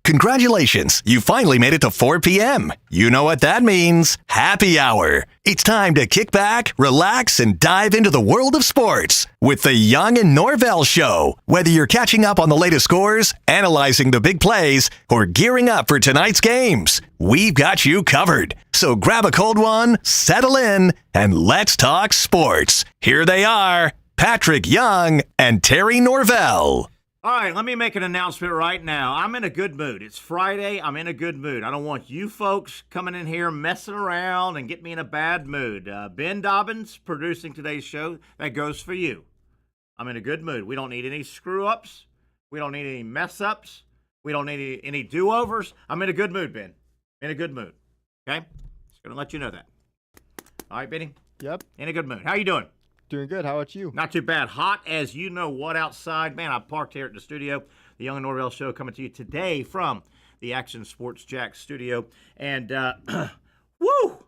Congratulations, you finally made it to 4 p.m. You know what that means. Happy hour. It's time to kick back, relax, and dive into the world of sports with the Young and Norvelle Show. Whether you're catching up on the latest scores, analyzing the big plays, or gearing up for tonight's games, we've got you covered. So grab a cold one, settle in, and let's talk sports. Here they are, Patrick Young and Terry Norvelle. All right, let me make an announcement right now. I'm in a good mood. It's Friday. I'm in a good mood. I don't want you folks coming in here messing around and get me in a bad mood. Ben Dobbins producing today's show. That goes for you. I'm in a good mood. We don't need any screw-ups. We don't need any mess-ups. We don't need any do-overs. I'm in a good mood, Ben. In a good mood. Okay? Just going to let you know that. All right, Benny? Yep. In a good mood. How you doing? Doing good. How about you? Not too bad. Hot as you know what outside. Man, I parked here at the studio. The Young and Norvelle Show coming to you today from the Action Sports Jack studio. And, woo!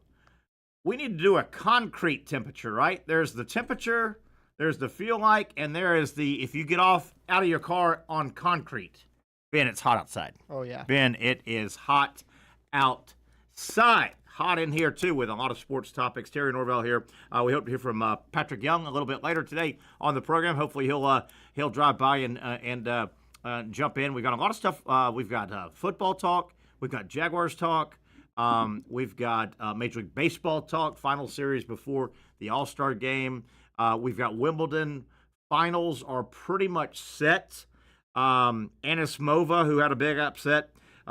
We need to do a concrete temperature, right? There's the temperature, there's the feel like, and there is the if you get off out of your car on concrete. Ben, it's hot outside. Oh, yeah. Ben, it is hot outside. Hot in here, too, with a lot of sports topics. Terry Norvelle here. We hope to hear from Patrick Young a little bit later today on the program. Hopefully he'll drive by and jump in. We've got a lot of stuff. We've got football talk. We've got Jaguars talk. We've got Major League Baseball talk, final series before the All-Star game. We've got Wimbledon. Finals are pretty much set. Anisimova, who had a big upset,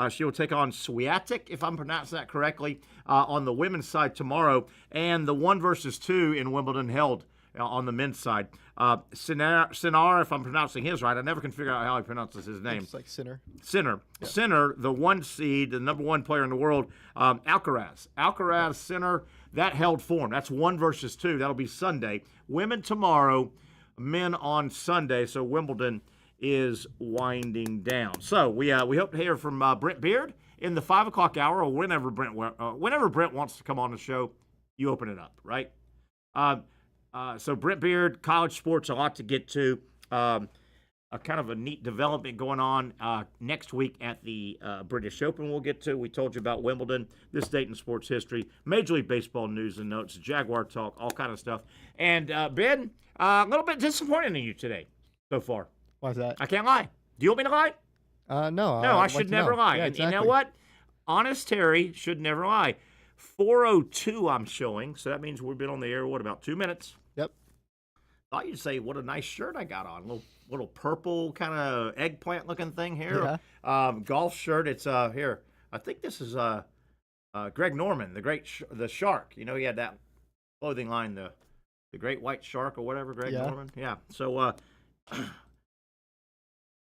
she will take on Swiatek, if I'm pronouncing that correctly, on the women's side tomorrow. And the 1 versus 2 in Wimbledon held on the men's side. Sinner, if I'm pronouncing his right. I never can figure out how he pronounces his name. It's like Sinner. Sinner. Yeah. Sinner, the 1 seed, the number 1 player in the world. Alcaraz, Sinner, that held form. That's 1 versus 2. That'll be Sunday. Women tomorrow, men on Sunday. So Wimbledon is winding down. So we hope to hear from Brent Beard in the 5 o'clock hour, or whenever Brent wants to come on the show. You open it up, right? So Brent Beard, college sports, a lot to get to. A kind of a neat development going on next week at the British Open. We'll get to. We told you about Wimbledon, this date in sports history, Major League Baseball news and notes, Jaguar talk, all kind of stuff. And Ben, a little bit disappointed in you today so far. Why's that? I can't lie. Do you want me to lie? No. No, I should never lie. Yeah, And exactly. you know what? Honest Terry should never lie. 4:02 I'm showing, so that means we've been on the air, about 2 minutes? Yep. Thought you'd say, what a nice shirt I got on. Little purple kind of eggplant-looking thing here. Yeah. Golf shirt. It's here. I think this is Greg Norman, the shark. You know, he had that clothing line, the Great White Shark or whatever, Greg Norman. Yeah. So,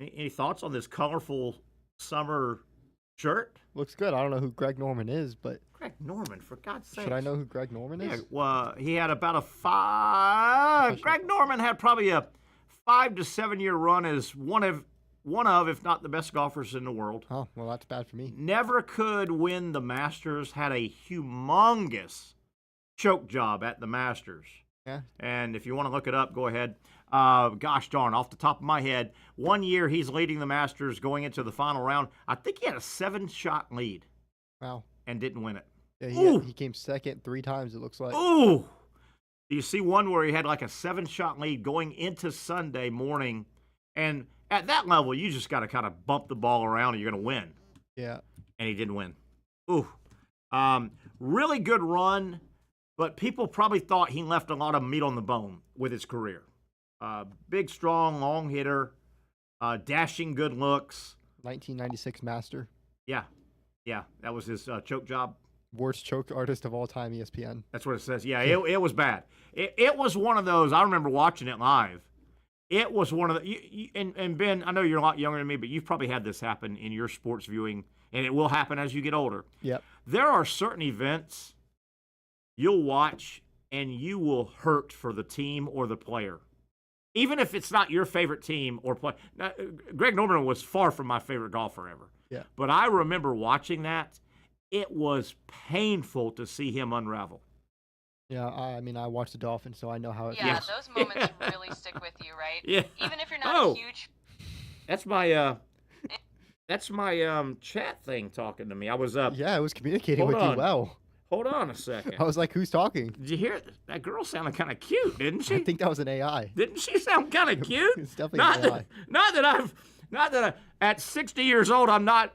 any thoughts on this colorful summer shirt? Looks good. I don't know who Greg Norman is, but Greg Norman, for God's sake. should I know who Greg Norman is? Yeah, well, he had about a 5. Greg Norman had probably a 5 to 7 year run as one of, if not the best golfers in the world. Oh, well, that's bad for me. Never could win the Masters. Had a humongous choke job at the Masters. Yeah. And if you want to look it up, go ahead. Gosh darn, off the top of my head, 1 year he's leading the Masters going into the final round. I think he had a 7-shot lead. Wow. And didn't win it. Yeah, he came second 3 times, it looks like. Ooh! You see one where he had like a 7-shot lead going into Sunday morning. And at that level, you just got to kind of bump the ball around and you're going to win. Yeah. And he didn't win. Ooh. Really good run, but people probably thought he left a lot of meat on the bone with his career. Big, strong, long hitter, dashing good looks. 1996 Master. Yeah, that was his choke job. Worst choke artist of all time, ESPN. That's what it says. Yeah, it was bad. It was one of those, I remember watching it live. It was one of the, and Ben, I know you're a lot younger than me, but you've probably had this happen in your sports viewing, and it will happen as you get older. Yep. There are certain events you'll watch, and you will hurt for the team or the player. Even if it's not your favorite team or play. Now, Greg Norman was far from my favorite golfer ever. Yeah. But I remember watching that. It was painful to see him unravel. Yeah, I mean, I watched the Dolphins, so I know how it Yeah, feels. those moments really stick with you, right? Yeah. Even if you're not a huge... That's my That's my chat thing talking to me. I was up. Yeah, I was communicating Hold with on. you well. Hold on a second. I was like, who's talking? Did you hear that girl sounded kind of cute, didn't she? I think that was an AI. Didn't she sound kind of cute? It's definitely an AI. Not that at 60 years old, I'm not.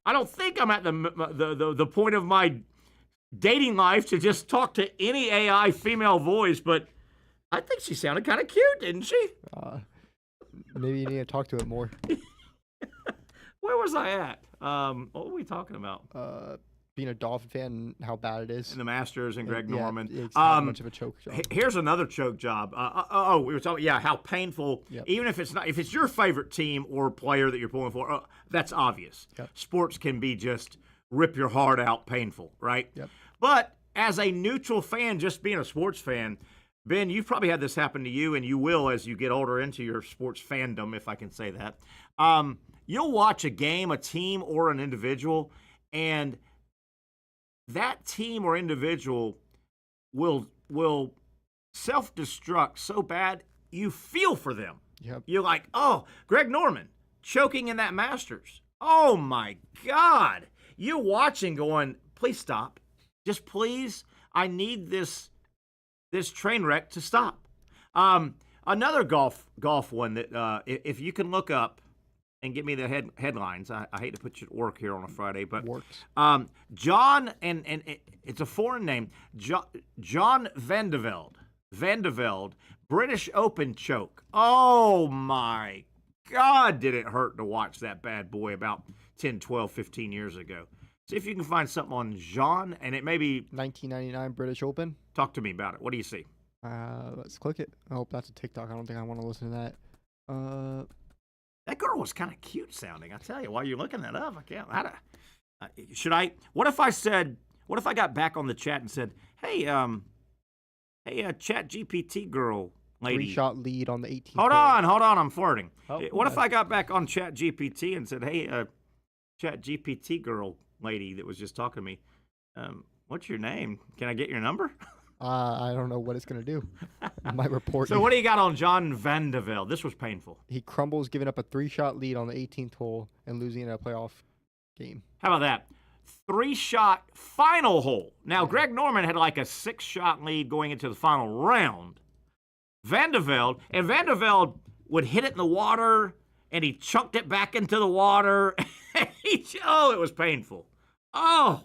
I don't think I'm at the point of my dating life to just talk to any AI female voice, but I think she sounded kind of cute, didn't she? Maybe you need to talk to it more. Where was I at? What were we talking about? Being a Dolphin fan and how bad it is. And the Masters and Greg Norman. It's not much of a choke job. Here's another choke job. We were talking. Yeah, how painful. Yep. Even if it's your favorite team or player that you're pulling for, that's obvious. Yep. Sports can be just rip your heart out, painful, right? Yep. But as a neutral fan, just being a sports fan, Ben, you've probably had this happen to you, and you will as you get older into your sports fandom, if I can say that. You'll watch a game, a team, or an individual, and that team or individual will self-destruct so bad you feel for them. Yep. You're like, oh, Greg Norman choking in that Masters. Oh my God. You're watching going, please stop. Just please, I need this train wreck to stop. Another golf one that if you can look up and give me the headlines. I hate to put you to work here on a Friday, but Works. John and it's a foreign name. John Vandevelde, British Open choke. Oh my God, did it hurt to watch that bad boy about 10, 12, 15 years ago. See if you can find something on John, and it may be 1999 British Open. Talk to me about it. What do you see? Let's click it. I hope that's a TikTok. I don't think I want to listen to that. That girl was kind of cute sounding. I tell you, while you're looking that up, I can't. Should I? What if I got back on the chat and said, "Hey, Chat GPT girl, lady, 3-shot lead on the 18th. Hold on, I'm flirting. Oh, What if I got back on Chat GPT and said, "Hey, Chat GPT girl, lady that was just talking to me, what's your name? Can I get your number?" I don't know what it's going to do. It might report So you. what do you got on John Vandevelde? This was painful. He crumbles, giving up a 3-shot lead on the 18th hole and losing in a playoff game. How about that? 3-shot final hole. Now, Greg Norman had like a 6-shot lead going into the final round. Vandevelde would hit it in the water, and he chunked it back into the water. It was painful. Oh,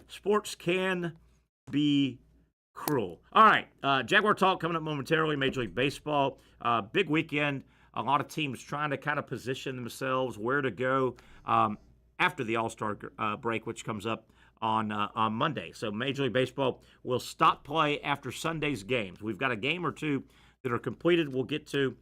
sports can be cruel. All right, Jaguar Talk coming up momentarily. Major League Baseball, big weekend. A lot of teams trying to kind of position themselves where to go after the All-Star break, which comes up on Monday. So Major League Baseball will stop play after Sunday's games. We've got a game or two that are completed we'll get to.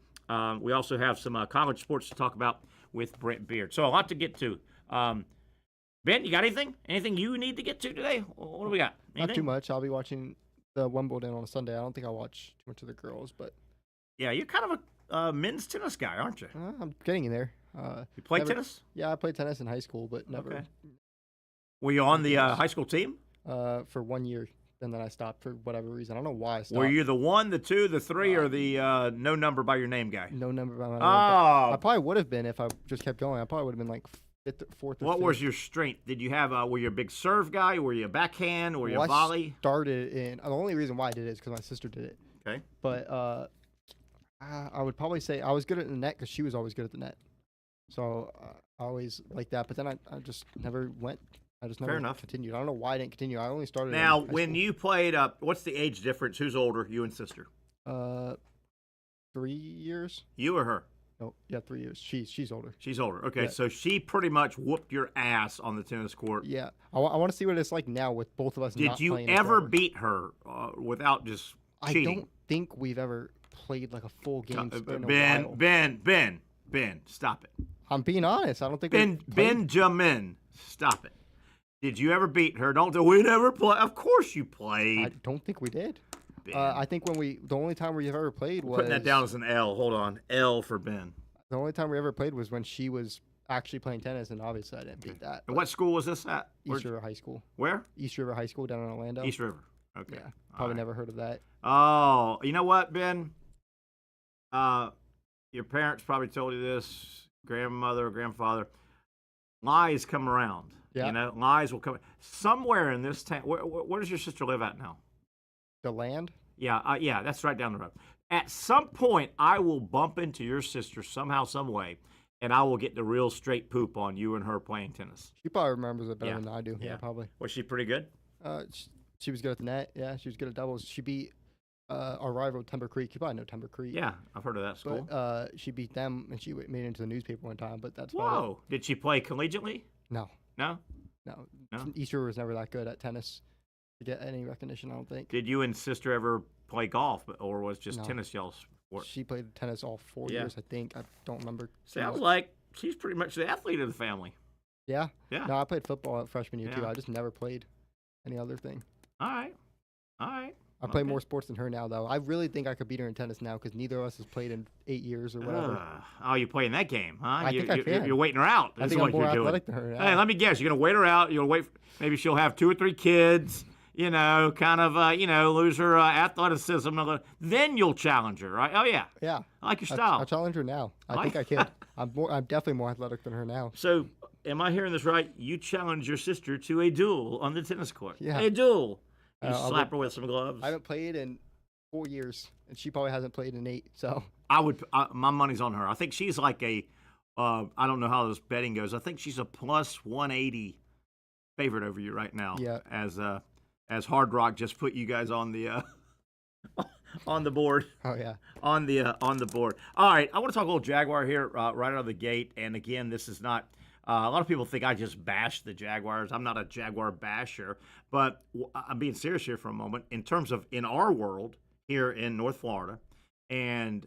We also have some college sports to talk about with Brent Beard. So a lot to get to. Ben, you got anything? Anything you need to get to today? What do we got? Anything? Not too much. I'll be watching the Wimbledon on Sunday. I don't think I'll watch too much of the girls, but Yeah, you're kind of a men's tennis guy, aren't you? I'm getting in there. You play tennis? Yeah, I played tennis in high school, but never. Okay. Were you on the high school team? For 1 year, and then I stopped for whatever reason. I don't know why I stopped. Were you the 1, the 2, the 3, or the no number by your name guy? No number by my name. Oh. I probably would have been if I just kept going. I probably would have been like fourth or What fifth. was your strength? Did you have? Were you a big serve guy? Were you a backhand? Were you a Well, I volley? started in. The only reason why I did it is because my sister did it. Okay. But I would probably say I was good at the net because she was always good at the net. So I always like that. But then I just never went. I just never Fair enough. continued. I don't know why I didn't continue. I only started. Now, in high when school. you played, what's the age difference? Who's older, you and sister? 3 years. You or her? No, yeah, 3 years. She's older. She's older. Okay, Yeah. so she pretty much whooped your ass on the tennis court. Yeah, I want to see what it's like now with both of us. Did not you playing ever forever. beat her without just cheating? I don't think we've ever played like a full game. In a while. Ben, stop it. I'm being honest. I don't think we've played. Benjamin, stop it. Did you ever beat her? We never play. Of course you I played. don't think we did. Ben. I think the only time we've ever played was Putting that down as an L. Hold on. L for Ben. the only time we ever played was when she was actually playing tennis, and obviously I didn't beat that. And what school was this at? East River High School. Where? East River High School down in Orlando. East River. Okay. Yeah, All probably right. never heard of that. Oh, you know what, Ben? Your parents probably told you this, grandmother or grandfather. lies come around. Yeah. You know, lies will come. Somewhere in this town, where does your sister live at now? The land? Yeah, that's right down the road. At some point, I will bump into your sister somehow, some way, and I will get the real straight poop on you and her playing tennis. She probably remembers it better Yeah. than I do. Yeah, probably. Was she pretty good? She was good at the net. Yeah, she was good at doubles. She beat our rival Timber Creek. You probably know Timber Creek. Yeah, I've heard of that school. But she beat them, and she made it into the newspaper one time. But that's about Whoa! Did she play collegiately? it. No. No. East River was never that good at tennis to get any recognition, I don't think. Did you and sister ever play golf, or was just No. tennis y'all's sport? She played tennis all 4 Yeah. years, I think. I don't remember. too Sounds much. like she's pretty much the athlete of the family. Yeah. Yeah. No, I played football at freshman year too. Yeah. I just never played any other thing. All right. I play Okay. more sports than her now, though. I really think I could beat her in tennis now because neither of us has played in 8 years or whatever. Oh, you playing that game, huh? I think I can. You're waiting her out. I This think is I'm what more you're doing. athletic than her now. Hey, let me guess. You're gonna wait her out. You'll wait. Maybe she'll have 2 or 3 kids. You know, kind of, lose her athleticism. Then you'll challenge her, right? Oh yeah. Yeah. I like your I style. challenge her now. I think I can. I'm definitely more athletic than her now. So, am I hearing this right? You challenge your sister to a duel on the tennis court. Yeah. A duel. You I slap her with some gloves. I haven't played in 4 years, and she probably hasn't played in 8. So I would. My money's on her. I think she's like a. I don't know how this betting goes. I think she's a plus 180 favorite over you right now. Yeah. As Hard Rock just put you guys on the on the board. oh yeah, On the board. All right, I want to talk a little Jaguar here right out of the gate. And again, this is not. A lot of people think I just bash the Jaguars. I'm not a Jaguar basher, but I'm being serious here for a moment. In terms of in our world here in North Florida, and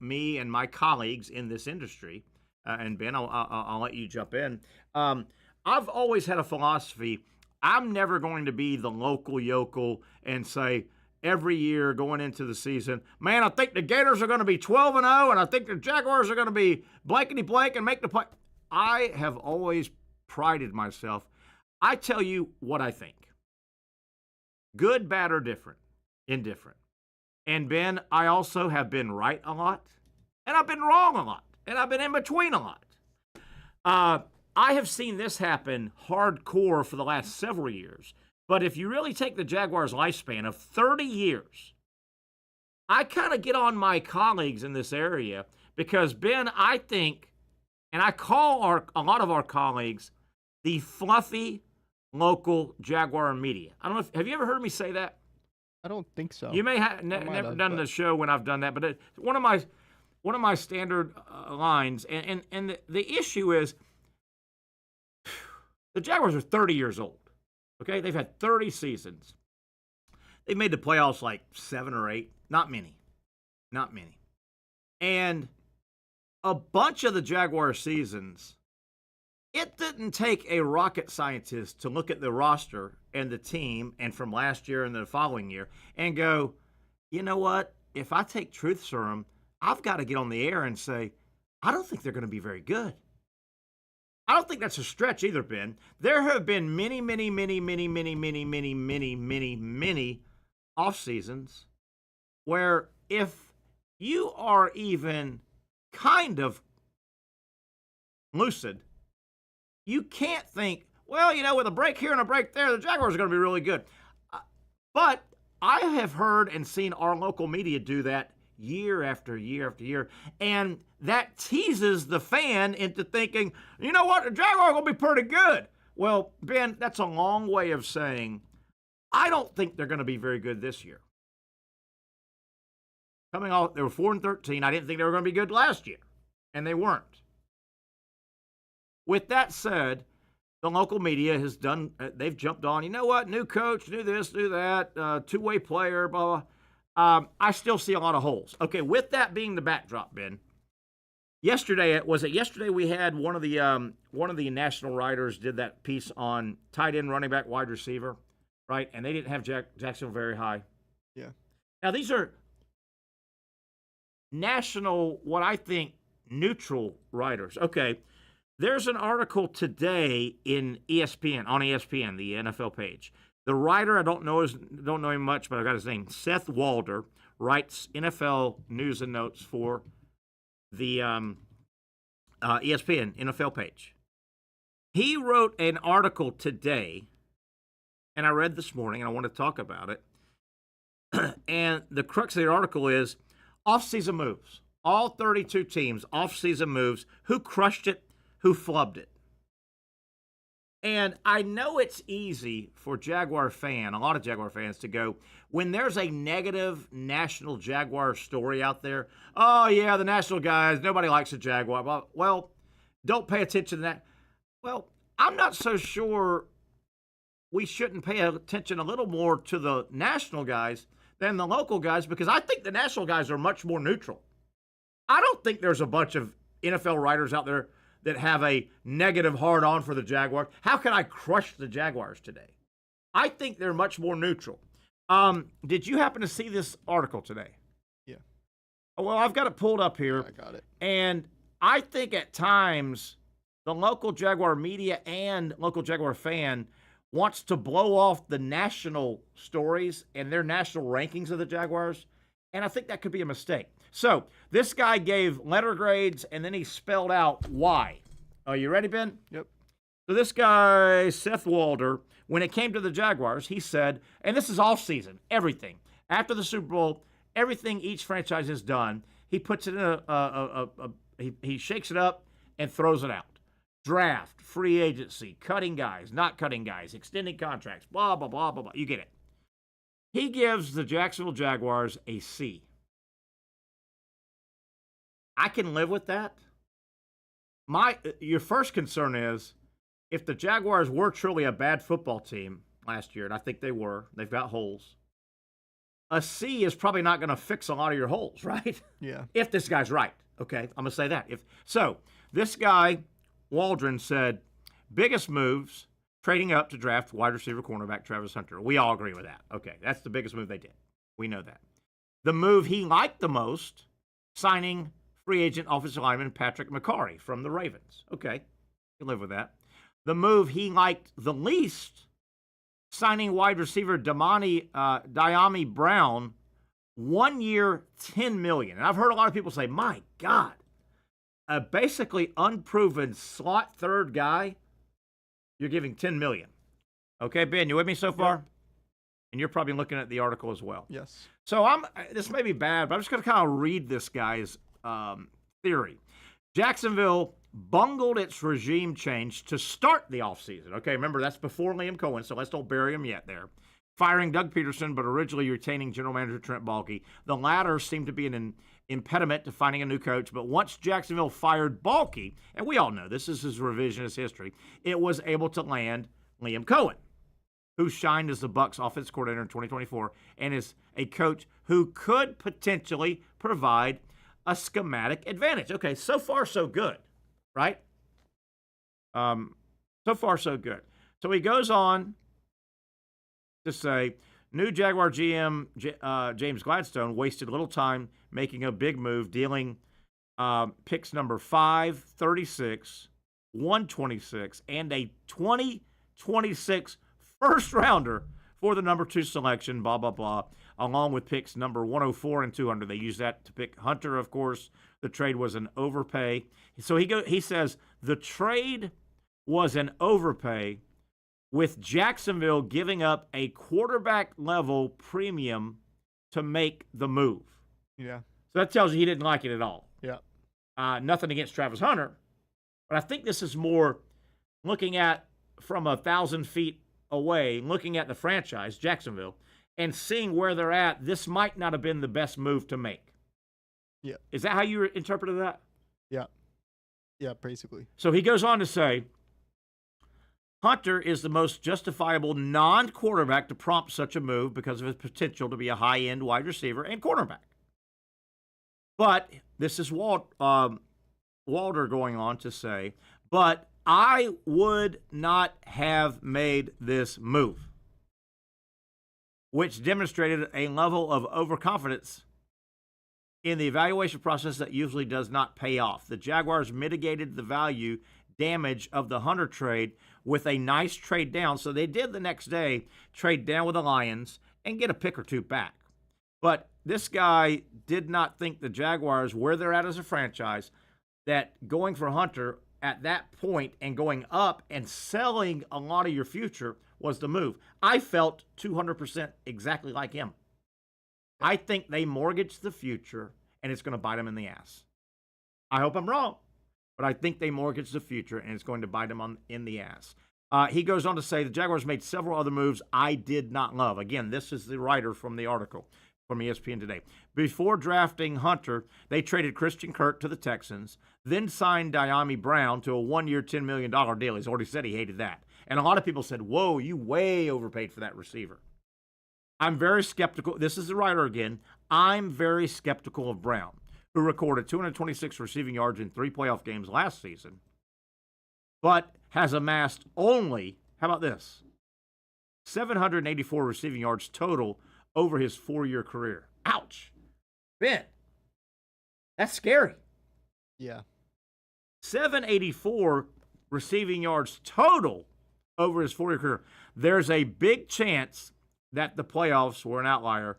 me and my colleagues in this industry, and Ben, I'll let you jump in. I've always had a philosophy. I'm never going to be the local yokel and say every year going into the season, man, I think the Gators are going to be 12-0, and I think the Jaguars are going to be blankety blank and make the play. I have always prided myself. I tell you what I think. Good, bad, or different. Indifferent. And Ben, I also have been right a lot, and I've been wrong a lot, and I've been in between a lot. I have seen this happen hardcore for the last several years. But if you really take the Jaguars' lifespan of 30 years, I kind of get on my colleagues in this area because, Ben, I think, and I call a lot of our colleagues the fluffy local Jaguar media. I don't know have you ever heard me say that? I don't think so. You may have never done the show when I've done that, but it's one of my standard lines. And the issue is the Jaguars are 30 years old. Okay, they've had 30 seasons. They've made the playoffs like 7 or 8. Not many. And a bunch of the Jaguar seasons, it didn't take a rocket scientist to look at the roster and the team and from last year and the following year and go, you know what? If I take truth serum, I've got to get on the air and say, I don't think they're going to be very good. I don't think that's a stretch either, Ben. There have been many off seasons where if you are even kind of lucid, you can't think, well, with a break here and a break there, the Jaguars are going to be really good. But I have heard and seen our local media do that year after year after year, and that teases the fan into thinking, you know what, the Jaguars are going to be pretty good. Well, Ben, that's a long way of saying I don't think they're going to be very good this year. Coming off, they were 4-13. I didn't think they were going to be good last year, and they weren't. With that said, the local media has done, they've jumped on, you know what, new coach, new this, new that, two-way player, blah, blah. I still see a lot of holes. Okay, with that being the backdrop, Ben, yesterday we had one of the national writers did that piece on tight end, running back, wide receiver, right? And they didn't have Jacksonville very high. Yeah. Now, these are national, what I think, neutral writers. Okay, there's an article today in ESPN, on ESPN, the NFL page. The writer, I don't know him much, but I got his name. Seth Walder writes NFL News and Notes for the ESPN NFL page. He wrote an article today, and I read this morning, and I want to talk about it. And the crux of the article is off-season moves. All 32 teams, off-season moves. Who crushed it? Who flubbed it? And I know it's easy for a lot of Jaguar fans to go, when there's a negative national Jaguar story out there, oh, yeah, the national guys, nobody likes the Jaguar. Well, don't pay attention to that. Well, I'm not so sure we shouldn't pay attention a little more to the national guys than the local guys, because I think the national guys are much more neutral. I don't think there's a bunch of NFL writers out there that have a negative hard-on for the Jaguars. How can I crush the Jaguars today? I think they're much more neutral. Did you happen to see this article today? Yeah. Well, I've got it pulled up here. I got it. And I think at times the local Jaguar media and local Jaguar fan wants to blow off the national stories and their national rankings of the Jaguars, and I think that could be a mistake. So this guy gave letter grades, and then he spelled out why. Are you ready, Ben? Yep. So this guy, Seth Walder, when it came to the Jaguars, he said, and this is off season, everything. After the Super Bowl, everything each franchise has done, he puts it in he shakes it up and throws it out. Draft, free agency, cutting guys, not cutting guys, extending contracts, blah, blah, blah, blah, blah. You get it. He gives the Jacksonville Jaguars a C. I can live with that. Your first concern is, if the Jaguars were truly a bad football team last year, and I think they were, they've got holes, a C is probably not going to fix a lot of your holes, right? Yeah. If this guy's right. Okay, I'm going to say that. So this guy, Waldron, said, biggest moves, trading up to draft wide receiver cornerback Travis Hunter. We all agree with that. Okay, that's the biggest move they did. We know that. The move he liked the most, signing free agent offensive lineman Patrick McCarry from the Ravens. Okay, you can live with that. The move he liked the least, signing wide receiver Diami Brown, 1 year, $10 million. And I've heard a lot of people say, my God, a basically unproven slot third guy, you're giving $10 million. Okay, Ben, you with me so far? Yep. And you're probably looking at the article as well. Yes. So this may be bad, but I'm just going to kind of read this guy's theory. Jacksonville bungled its regime change to start the offseason. Okay, remember, that's before Liam Cohen, so let's don't bury him yet there. Firing Doug Peterson, but originally retaining general manager Trent Baalke. The latter seemed to be an impediment to finding a new coach, but once Jacksonville fired Baalke, and we all know this is his revisionist history, it was able to land Liam Cohen, who shined as the Bucs offense coordinator in 2024 and is a coach who could potentially provide a schematic advantage. Okay, so far so good, right? So far so good. So he goes on to say, new Jaguar GM James Gladstone wasted little time making a big move, dealing picks number 5, 36, 126, and a 2026 first rounder for the number 2 selection, blah, blah, blah, along with picks number 104 and 200. They used that to pick Hunter, of course. The trade was an overpay. So he says the trade was an overpay, with Jacksonville giving up a quarterback-level premium to make the move. Yeah. So that tells you he didn't like it at all. Yeah. Nothing against Travis Hunter, but I think this is more looking at from 1,000 feet away, looking at the franchise, Jacksonville, and seeing where they're at. This might not have been the best move to make. Yeah. Is that how you interpreted that? Yeah. Yeah, basically. So he goes on to say, Hunter is the most justifiable non-quarterback to prompt such a move because of his potential to be a high-end wide receiver and cornerback. But this is Walder going on to say, but I would not have made this move, which demonstrated a level of overconfidence in the evaluation process that usually does not pay off. The Jaguars mitigated the value damage of the Hunter trade with a nice trade down. So they did the next day trade down with the Lions and get a pick or two back. But this guy did not think the Jaguars, where they're at as a franchise, that going for Hunter at that point and going up and selling a lot of your future was the move. I felt 200% exactly like him. I think they mortgaged the future, and it's going to bite them in the ass. I hope I'm wrong, but I think they mortgaged the future, and it's going to bite them in the ass. He goes on to say the Jaguars made several other moves I did not love. Again, this is the writer from the article from ESPN today. Before drafting Hunter, they traded Christian Kirk to the Texans, then signed Diami Brown to a one-year, $10 million deal. He's already said he hated that. And a lot of people said, whoa, you way overpaid for that receiver. I'm very skeptical. This is the writer again. I'm very skeptical of Brown, who recorded 226 receiving yards in 3 playoff games last season, but has amassed only, how about this, 784 receiving yards total over his 4-year career. Ouch. Ben, that's scary. Yeah. 784 receiving yards total over his 4-year career. There's a big chance that the playoffs were an outlier.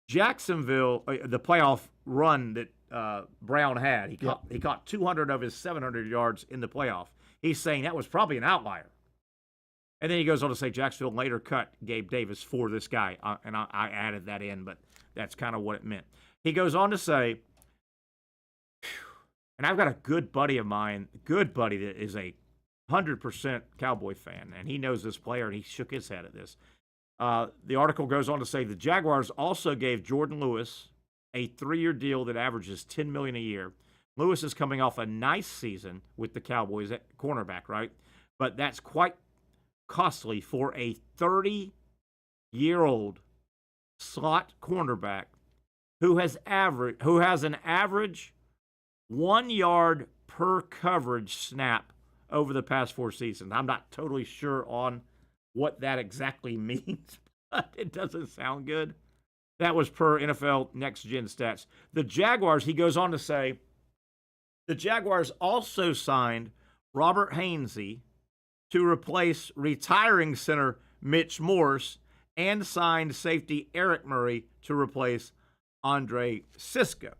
Jacksonville, the playoff run that Brown had, he caught 200 of his 700 yards in the playoff. He's saying that was probably an outlier. And then he goes on to say Jacksonville later cut Gabe Davis for this guy. And I added that in, but that's kind of what it meant. He goes on to say, and I've got a good buddy of mine, that is a 100% Cowboy fan, and he knows this player, and he shook his head at this. The article goes on to say the Jaguars also gave Jordan Lewis a 3-year deal that averages $10 million a year. Lewis is coming off a nice season with the Cowboys at cornerback, right? But that's quite costly for a 30-year-old slot cornerback who has an average 1 yard per coverage snap over the past 4 seasons. I'm not totally sure on what that exactly means, but it doesn't sound good. That was per NFL Next Gen Stats. The Jaguars, he goes on to say, the Jaguars also signed Robert Hainsey to replace retiring center Mitch Morse and signed safety Eric Murray to replace Andre Sisco.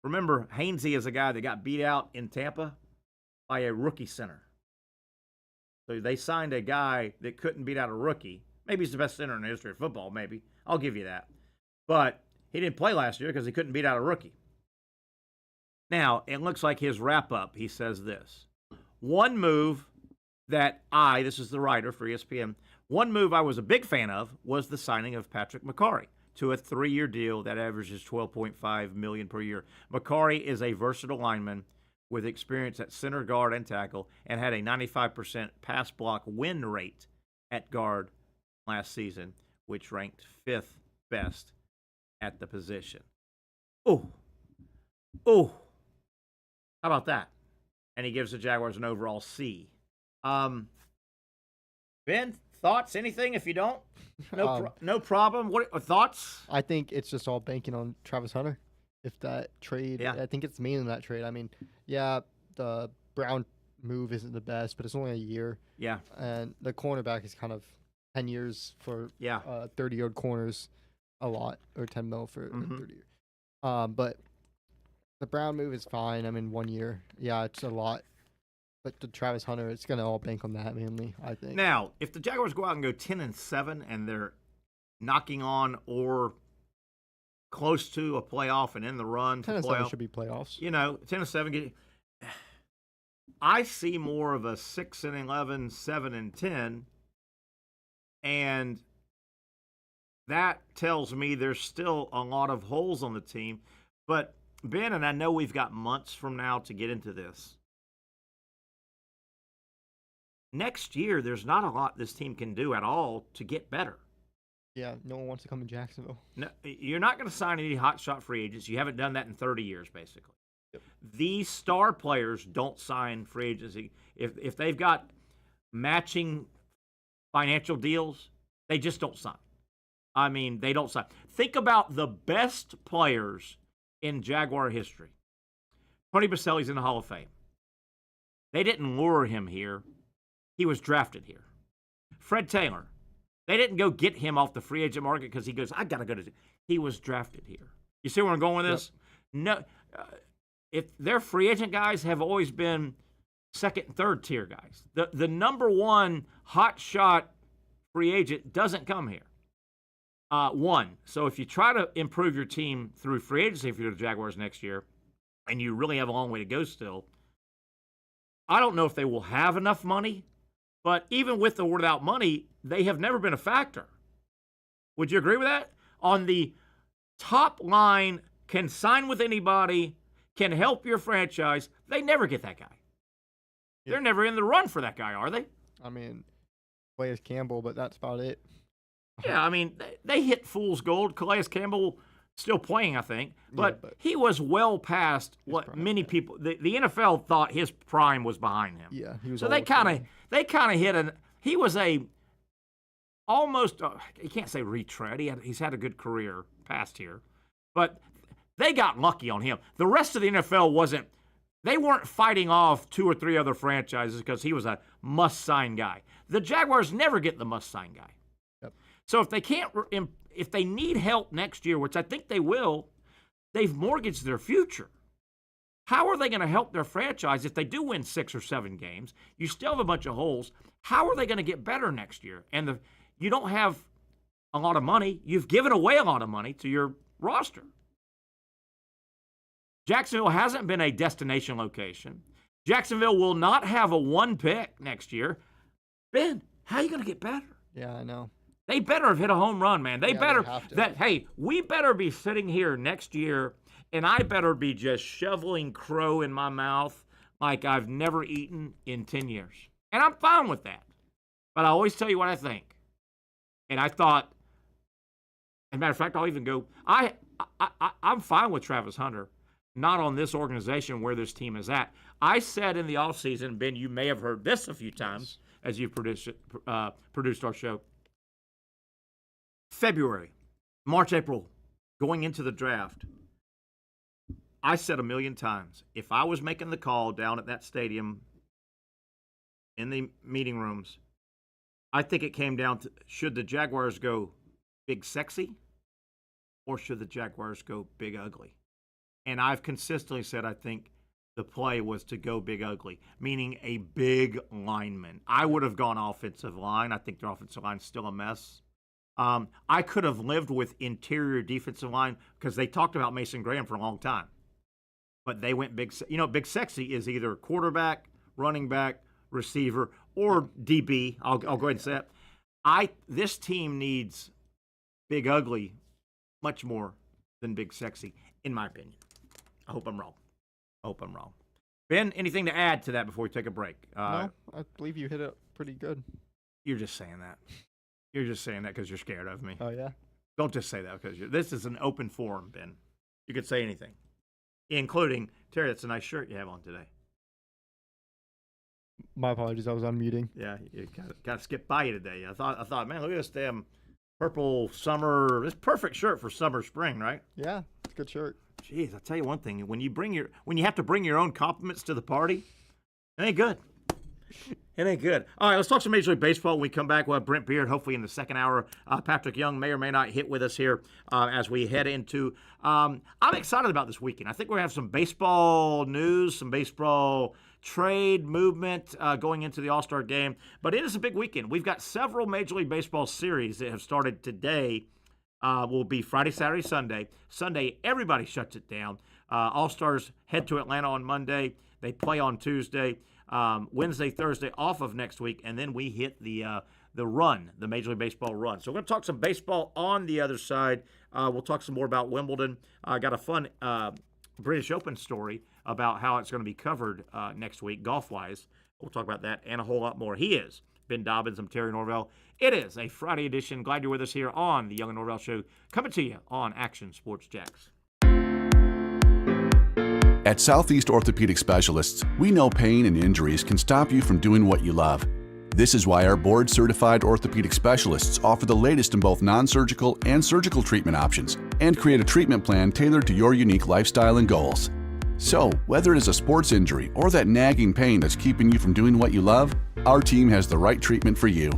Remember, Hainsey is a guy that got beat out in Tampa by a rookie center. So they signed a guy that couldn't beat out a rookie. Maybe he's the best center in the history of football, maybe. I'll give you that. But he didn't play last year because he couldn't beat out a rookie. Now, it looks like his wrap-up, he says this. One move that this is the writer for ESPN, one move I was a big fan of was the signing of Patrick McCarry to a 3-year deal that averages $12.5 million per year. McCarry is a versatile lineman with experience at center, guard, and tackle, and had a 95% pass block win rate at guard last season, which ranked 5th best at the position. Oh, how about that? And he gives the Jaguars an overall C. Ben, thoughts? Anything? If you don't, no problem. What thoughts? I think it's just all banking on Travis Hunter. If that trade, I think it's mainly that trade. I mean, yeah, the Brown move isn't the best, but it's only a year. Yeah. And the cornerback is kind of 10 years for 30-yard corners, a lot, or 10 mil for 30 years. But the Brown move is fine. I mean, 1 year. Yeah, it's a lot. But the Travis Hunter, it's going to all bank on that mainly, I think. Now, if the Jaguars go out and go 10-7 and they're knocking on or close to a playoff and in the run to 10-7 should be playoffs. 10-7. I see more of a 6-11, 7-10, and that tells me there's still a lot of holes on the team. But Ben, and I know we've got months from now to get into this. Next year, there's not a lot this team can do at all to get better. Yeah, no one wants to come to Jacksonville. No, you're not going to sign any hotshot free agents. You haven't done that in 30 years, basically. Yep. These star players don't sign free agency. If they've got matching financial deals, they just don't sign. I mean, they don't sign. Think about the best players in Jaguar history. Tony Baselli's in the Hall of Fame. They didn't lure him here. He was drafted here. Fred Taylor. They didn't go get him off the free agent market because he goes, I got to go to. He was drafted here. You see where I'm going with this? Yep. No. if their free agent guys have always been second and third tier guys. The number one hot shot free agent doesn't come here. One. So if you try to improve your team through free agency if you're the Jaguars next year, and you really have a long way to go still, I don't know if they will have enough money, but even with or without money, they have never been a factor. Would you agree with that? On the top line, can sign with anybody, can help your franchise, they never get that guy. Yeah. They're never in the run for that guy, are they? I mean, Calais Campbell, but that's about it. Yeah, I mean, they hit fool's gold. Calais Campbell still playing, I think, but he was well past what prime, many people. The NFL thought his prime was behind him. Yeah, he was. So they kind of hit an. He was a almost. You can't say retread. He's had a good career past here, but they got lucky on him. The rest of the NFL wasn't. They weren't fighting off two or three other franchises because he was a must-sign guy. The Jaguars never get the must-sign guy. Yep. So if they need help next year, which I think they will, they've mortgaged their future. How are they going to help their franchise if they do win 6 or 7 games? You still have a bunch of holes. How are they going to get better next year? And you don't have a lot of money. You've given away a lot of money to your roster. Jacksonville hasn't been a destination location. Jacksonville will not have a 1 pick next year. Ben, how are you going to get better? Yeah, I know. They better have hit a home run, man. They have to. Hey, we better be sitting here next year, and I better be just shoveling crow in my mouth like I've never eaten in 10 years. And I'm fine with that. But I always tell you what I think. And I thought, as a matter of fact, I'll even go, I'm fine with Travis Hunter. Not on this organization where this team is at. I said in the offseason, Ben, you may have heard this a few times as you've produced our show. February, March, April, going into the draft, I said a million times, if I was making the call down at that stadium in the meeting rooms, I think it came down to, should the Jaguars go big sexy or should the Jaguars go big ugly? And I've consistently said I think the play was to go big ugly, meaning a big lineman. I would have gone offensive line. I think their offensive line's still a mess. I could have lived with interior defensive line because they talked about Mason Graham for a long time. But they went big. Big sexy is either quarterback, running back, receiver, or DB. I'll go ahead and say it. This team needs big ugly much more than big sexy, in my opinion. I hope I'm wrong. Ben, anything to add to that before we take a break? No, I believe you hit it pretty good. You're just saying that. You're just saying that because you're scared of me. Oh, yeah? Don't just say that because this is an open forum, Ben. You could say anything, including, Terry, that's a nice shirt you have on today. My apologies, I was unmuting. Yeah, you got to skip by you today. I thought, man, look at this damn purple summer. This perfect shirt for summer, spring, right? Yeah, it's a good shirt. Jeez, I'll tell you one thing. When you have to bring your own compliments to the party, it ain't good. It ain't good. All right, let's talk some Major League Baseball. When we come back, we'll have Brent Beard, hopefully in the second hour. Patrick Young may or may not hit with us here as we head into I'm excited about this weekend. I think we're going to have some baseball news, some baseball trade movement going into the All-Star game. But it is a big weekend. We've got several Major League Baseball series that have started today. Will be Friday, Saturday, Sunday. Sunday, everybody shuts it down. All-Stars head to Atlanta on Monday. They play on Tuesday. Wednesday, Thursday off of next week, and then we hit the run, the Major League Baseball run. So we're going to talk some baseball on the other side. We'll talk some more about Wimbledon. I got a fun British Open story about how it's going to be covered next week, golf-wise. We'll talk about that and a whole lot more. He is Ben Dobbins. I'm Terry Norvelle. It is a Friday edition. Glad you're with us here on the Young and Norvelle Show, coming to you on Action Sports Jacks. At Southeast Orthopedic Specialists, we know pain and injuries can stop you from doing what you love. This is why our board-certified orthopedic specialists offer the latest in both non-surgical and surgical treatment options and create a treatment plan tailored to your unique lifestyle and goals. So, whether it is a sports injury or that nagging pain that's keeping you from doing what you love, our team has the right treatment for you.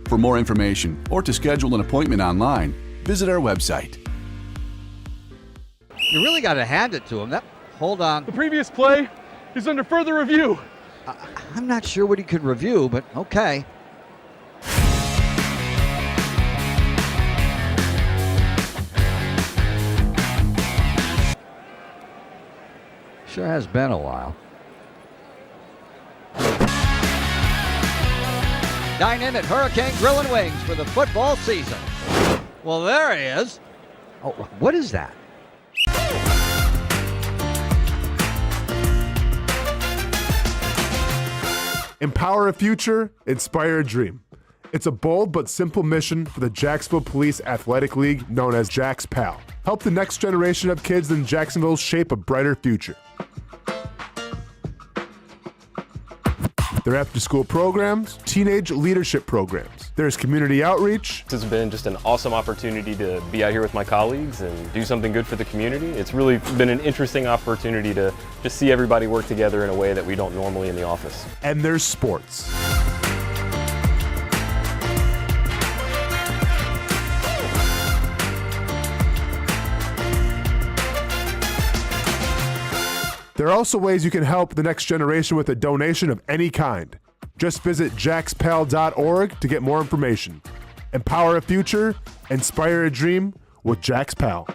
For more information or to schedule an appointment online, visit our website. You really got to hand it to him. hold on. The previous play is under further review. I'm not sure what he could review, but okay. Sure has been a while. Dine in at Hurricane Grill and Wings for the football season. Well, there he is. Oh, what is that? Empower a future, inspire a dream. It's a bold but simple mission for the Jacksonville Police Athletic League known as Jax PAL. Help the next generation of kids in Jacksonville shape a brighter future. Their after-school programs, teenage leadership programs. There's community outreach. This has been just an awesome opportunity to be out here with my colleagues and do something good for the community. It's really been an interesting opportunity to just see everybody work together in a way that we don't normally in the office. And there's sports. There are also ways you can help the next generation with a donation of any kind. Just visit jaxpal.org to get more information. Empower a future, inspire a dream with Jax PAL.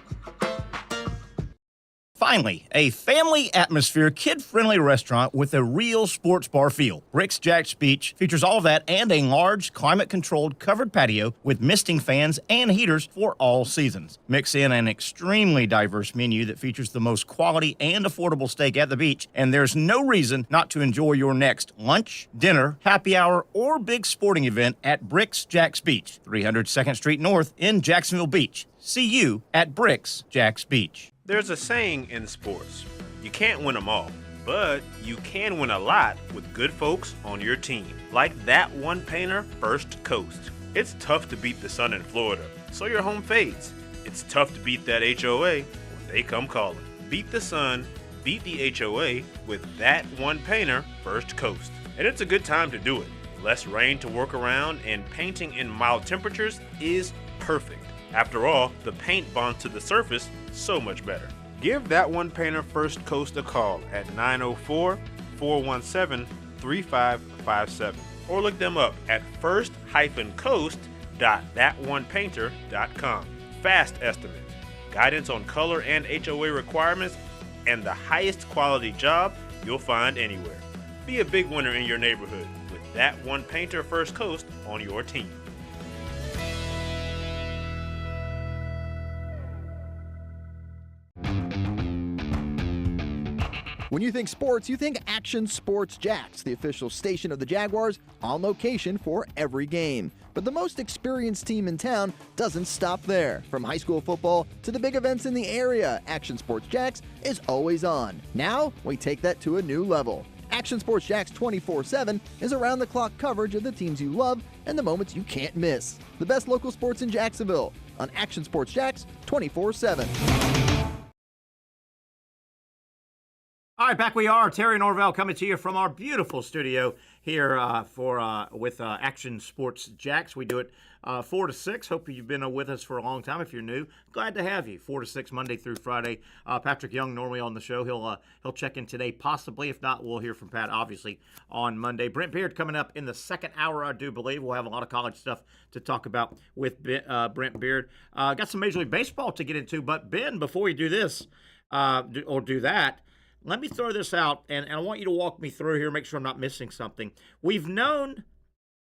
Finally, a family atmosphere, kid-friendly restaurant with a real sports bar feel. Bricks Jack's Beach features all of that and a large, climate-controlled covered patio with misting fans and heaters for all seasons. Mix in an extremely diverse menu that features the most quality and affordable steak at the beach, and there's no reason not to enjoy your next lunch, dinner, happy hour, or big sporting event at Bricks Jack's Beach, 300 2nd Street North in Jacksonville Beach. See you at Bricks Jack's Beach. There's a saying in sports, you can't win them all, but you can win a lot with good folks on your team. Like that one painter, First Coast. It's tough to beat the sun in Florida, so your home fades. It's tough to beat that HOA when they come calling. Beat the sun, beat the HOA with that one painter, First Coast. And it's a good time to do it. Less rain to work around and painting in mild temperatures is perfect. After all, the paint bonds to the surface so much better. Give that one painter First Coast a call at 904-417-3557 or look them up at first-coast.thatonepainter.com. Fast estimate, guidance on color and HOA requirements, and the highest quality job you'll find anywhere. Be a big winner in your neighborhood with that one painter First Coast on your team. When you think sports, you think Action Sports Jacks, the official station of the Jaguars, on location for every game. But the most experienced team in town doesn't stop there. From high school football to the big events in the area, Action Sports Jacks is always on. Now, we take that to a new level. Action Sports Jacks 24/7 is around-the-clock coverage of the teams you love and the moments you can't miss. The best local sports in Jacksonville on Action Sports Jacks 24/7. All right, back we are. Terry Norvelle coming to you from our beautiful studio here with Action Sports Jacks. We do it 4 to 6. Hope you've been with us for a long time. If you're new, glad to have you. 4 to 6 Monday through Friday. Patrick Young normally on the show. He'll check in today, possibly. If not, we'll hear from Pat obviously on Monday. Brent Beard coming up in the second hour, I do believe. We'll have a lot of college stuff to talk about with Brent Beard. Got some Major League Baseball to get into, but Ben, before we do this do that. Let me throw this out, and I want you to walk me through here, make sure I'm not missing something. We've known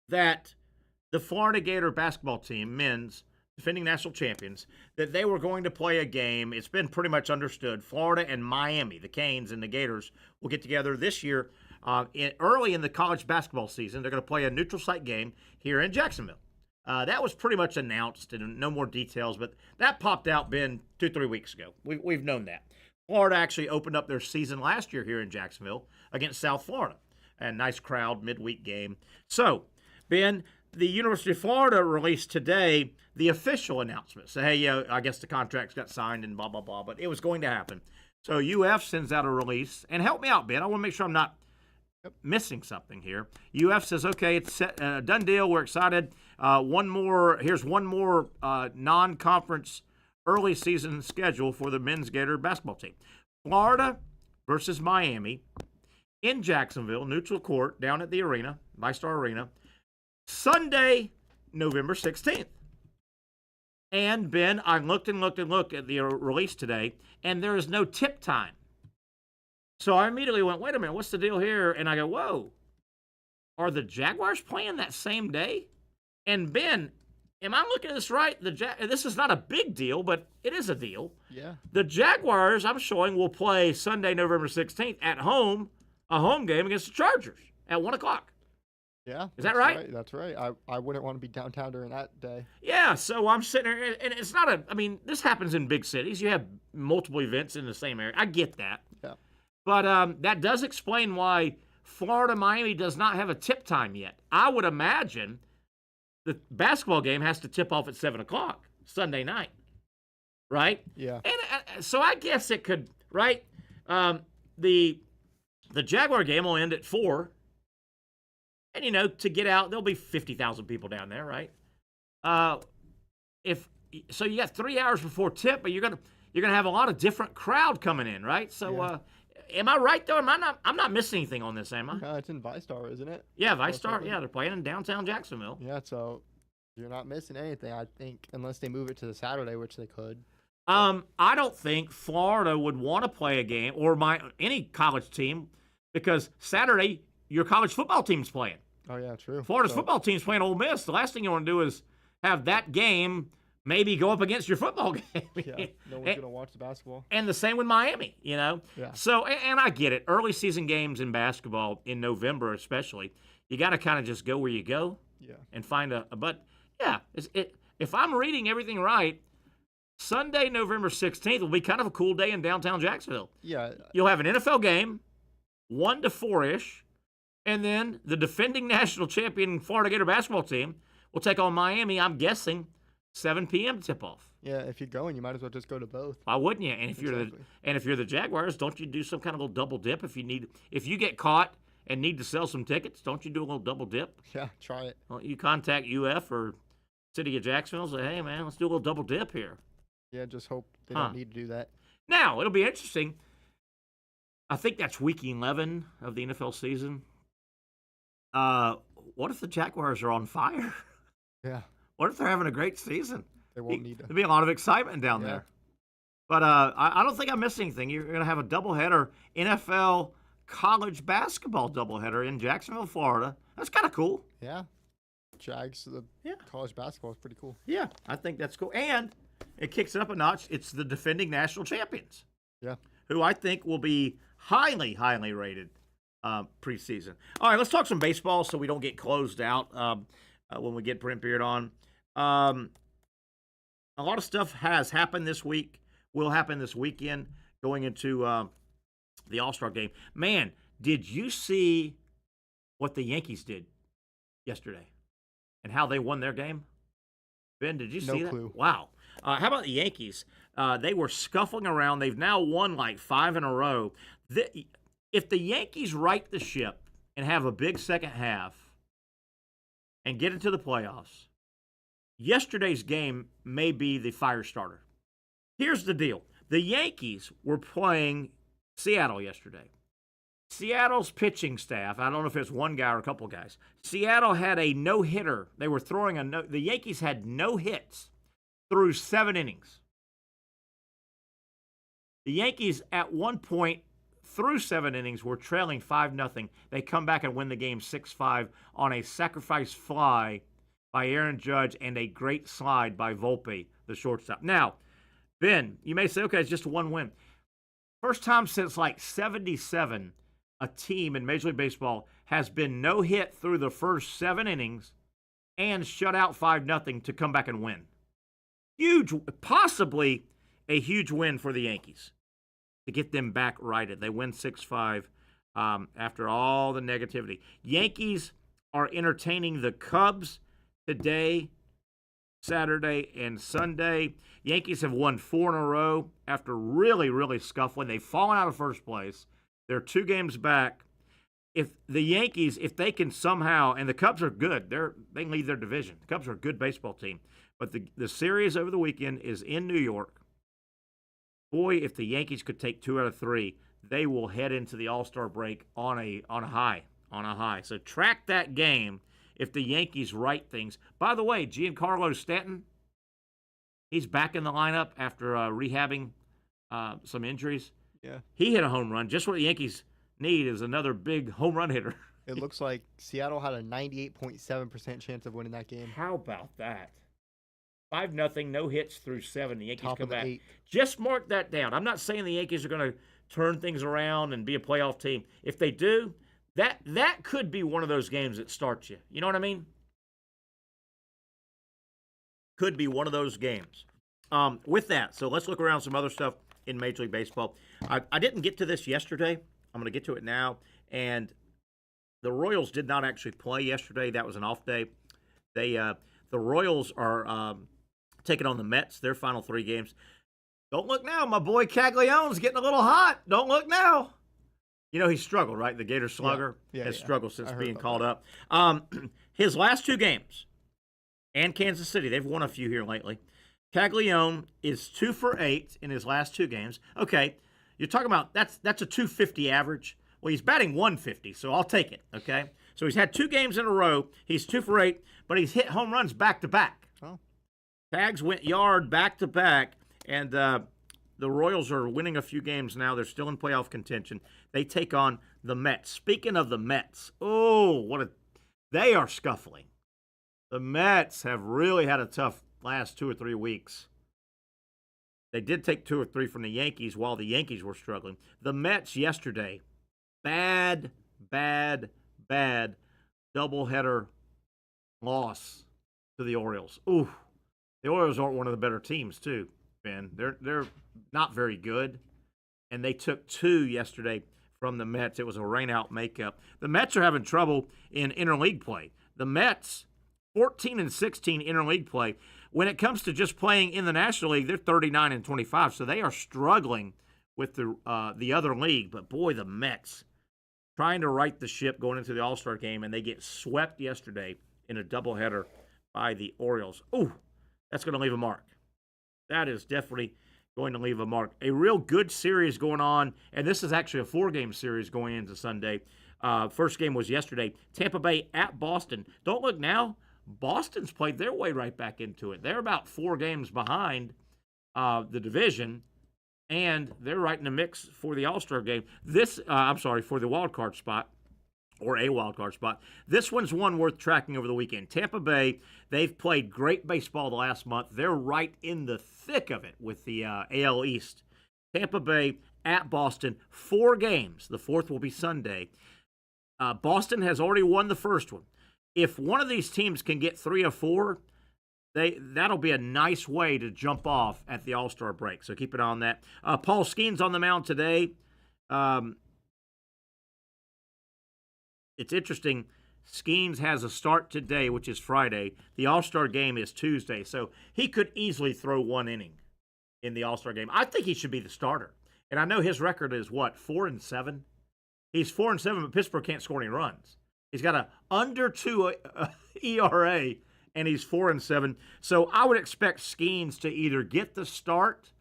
that the Florida Gator basketball team, men's, defending national champions, that they were going to play a game. It's been pretty much understood. Florida and Miami, the Canes and the Gators, will get together this year early in the college basketball season. They're going to play a neutral site game here in Jacksonville. That was pretty much announced, and no more details, but that popped out, Ben, 2-3 weeks ago. We've known that. Florida actually opened up their season last year here in Jacksonville against South Florida. A nice crowd, midweek game. So, Ben, the University of Florida released today the official announcement. So, hey, I guess the contracts got signed and blah, blah, blah, but it was going to happen. So, UF sends out a release. And help me out, Ben. I want to make sure I'm not missing something here. UF says, okay, it's a done deal. We're excited. Here's one more non-conference early season schedule for the men's Gator basketball team. Florida versus Miami in Jacksonville, neutral court, down at the arena, MyStar Arena, Sunday, November 16th. And, Ben, I looked at the release today, and there is no tip time. So I immediately went, wait a minute, what's the deal here? And I go, whoa, are the Jaguars playing that same day? And, Ben, am I looking at this right? This is not a big deal, but it is a deal. Yeah. The Jaguars, I'm showing, will play Sunday, November 16th at home, a home game against the Chargers at 1 o'clock. Yeah. Is that right? That's right. I wouldn't want to be downtown during that day. Yeah, so I'm sitting there, and it's not this happens in big cities. You have multiple events in the same area. I get that. Yeah. But that does explain why Florida-Miami does not have a tip time yet. I would imagine the basketball game has to tip off at 7 o'clock Sunday night, right? Yeah. And so I guess it could, right? The Jaguar game will end at 4. And, to get out, there'll be 50,000 people down there, right? So you got 3 hours before tip, but you're gonna have a lot of different crowd coming in, right? So am I right though? I'm not missing anything on this, am I? No, it's in ViStar, isn't it? Yeah, ViStar. Yeah, they're playing in downtown Jacksonville. Yeah, so you're not missing anything, I think, unless they move it to the Saturday, which they could. I don't think Florida would want to play a game or any college team because Saturday your college football team's playing. Oh yeah, true. Florida's football team's playing Ole Miss. The last thing you want to do is have that game maybe go up against your football game. Yeah, no one's gonna watch the basketball. And the same with Miami, Yeah. So, and I get it. Early season games in basketball, in November especially, you got to kind of just go where you go. Yeah. And find but yeah, if I'm reading everything right, Sunday, November 16th will be kind of a cool day in downtown Jacksonville. Yeah. You'll have an NFL game, 1 to 4-ish. And then the defending national champion Florida Gator basketball team will take on Miami, I'm guessing, 7 p.m. tip-off. Yeah, if you're going, you might as well just go to both. Why wouldn't you? And if you're the Jaguars, don't you do some kind of little double dip if you get caught and need to sell some tickets? Don't you do a little double dip? Yeah, try it. Well, you contact UF or City of Jacksonville, say, hey man, let's do a little double dip here. Yeah, just hope they don't need to do that. Now it'll be interesting. I think that's week 11 of the NFL season. What if the Jaguars are on fire? Yeah. What if they're having a great season? They won't need to. There'll be a lot of excitement down there. But I don't think I missed anything. You're going to have a doubleheader, NFL college basketball doubleheader in Jacksonville, Florida. That's kind of cool. Yeah. Jags, college basketball is pretty cool. Yeah, I think that's cool. And it kicks it up a notch. It's the defending national champions. Yeah. Who I think will be highly, highly rated preseason. All right, let's talk some baseball so we don't get closed out when we get Brent Beard on. A lot of stuff has happened this week, will happen this weekend going into the All-Star game. Man, did you see what the Yankees did yesterday and how they won their game? Ben, did you see that? No clue. Wow. How about the Yankees? They were scuffling around. They've now won like 5 in a row. If the Yankees right the ship and have a big second half and get into the playoffs, yesterday's game may be the fire starter. Here's the deal. The Yankees were playing Seattle yesterday. Seattle's pitching staff, I don't know if it's one guy or a couple guys, Seattle had a no-hitter. They were throwing the Yankees had no hits through 7 innings. The Yankees at one point through 7 innings were trailing 5-0. They come back and win the game 6-5 on a sacrifice fly by Aaron Judge and a great slide by Volpe, the shortstop. Now, Ben, you may say, okay, it's just 1 win. First time since like 77, a team in Major League Baseball has been no hit through the first 7 innings and shut out 5-0 to come back and win. Huge, possibly a huge win for the Yankees to get them back righted. They win 6-5 after all the negativity. Yankees are entertaining the Cubs today, Saturday, and Sunday. Yankees have won 4 in a row after really, really scuffling. They've fallen out of first place. They're 2 games back. If the Yankees, if they can somehow, and the Cubs are good, they can lead their division. The Cubs are a good baseball team. But the series over the weekend is in New York. Boy, if the Yankees could take 2 out of 3, they will head into the All-Star break on a high. So track that game if the Yankees right things. By the way, Giancarlo Stanton, he's back in the lineup after rehabbing some injuries. Yeah. He hit a home run. Just what the Yankees need is another big home run hitter. It looks like Seattle had a 98.7% chance of winning that game. How about that? 5-0, no hits through 7. The Yankees Top come of the back. 8th. Just mark that down. I'm not saying the Yankees are going to turn things around and be a playoff team. If they do, that could be one of those games that starts you. You know what I mean? Could be one of those games. With that, so let's look around some other stuff in Major League Baseball. I didn't get to this yesterday. I'm going to get to it now. And the Royals did not actually play yesterday. That was an off day. The Royals are taking on the Mets, their final 3 games. Don't look now. My boy Caglianone's getting a little hot. Don't look now. You know, he struggled, right? The Gator Slugger has struggled since being called up. His last 2 games, and Kansas City, they've won a few here lately. Caglianone is 2 for 8 in his last 2 games. Okay, you're talking about that's a 250 average. Well, he's batting 150, so I'll take it, okay? So he's had 2 games in a row. He's 2 for 8, but he's hit home runs back-to-back. Oh. Tags went yard back-to-back, and the Royals are winning a few games now. They're still in playoff contention. They take on the Mets. Speaking of the Mets, they are scuffling. The Mets have really had a tough last 2 or 3 weeks. They did take 2 or 3 from the Yankees while the Yankees were struggling. The Mets yesterday, bad doubleheader loss to the Orioles. Ooh, the Orioles aren't one of the better teams too, Ben. They're not very good, and they took 2 yesterday from the Mets. It was a rainout makeup. The Mets are having trouble in interleague play. The Mets, 14-16 interleague play. When it comes to just playing in the National League, they're 39-25, so they are struggling with the other league. But boy, the Mets trying to right the ship going into the All-Star game, and they get swept yesterday in a doubleheader by the Orioles. Ooh, that's going to leave a mark. That is definitely going to leave a mark. A real good series going on, and this is actually a 4-game series going into Sunday. First game was yesterday. Tampa Bay at Boston. Don't look now. Boston's played their way right back into it. They're about 4 games behind the division, and they're right in the mix for the All-Star game. For the wild card spot, or a wild card spot. This one's one worth tracking over the weekend. Tampa Bay, they've played great baseball the last month. They're right in the thick of it with the AL East. Tampa Bay at Boston, 4 games. The 4th will be Sunday. Boston has already won the first one. If one of these teams can get 3 or 4, that'll be a nice way to jump off at the All-Star break. So keep an eye on that. Paul Skeens on the mound today. It's interesting. Skeens has a start today, which is Friday. The All-Star game is Tuesday. So he could easily throw 1 inning in the All-Star game. I think he should be the starter. And I know his record is, 4-7? He's 4-7, but Pittsburgh can't score any runs. He's got a under 2 ERA, and he's 4-7. So I would expect Skeens to either get the start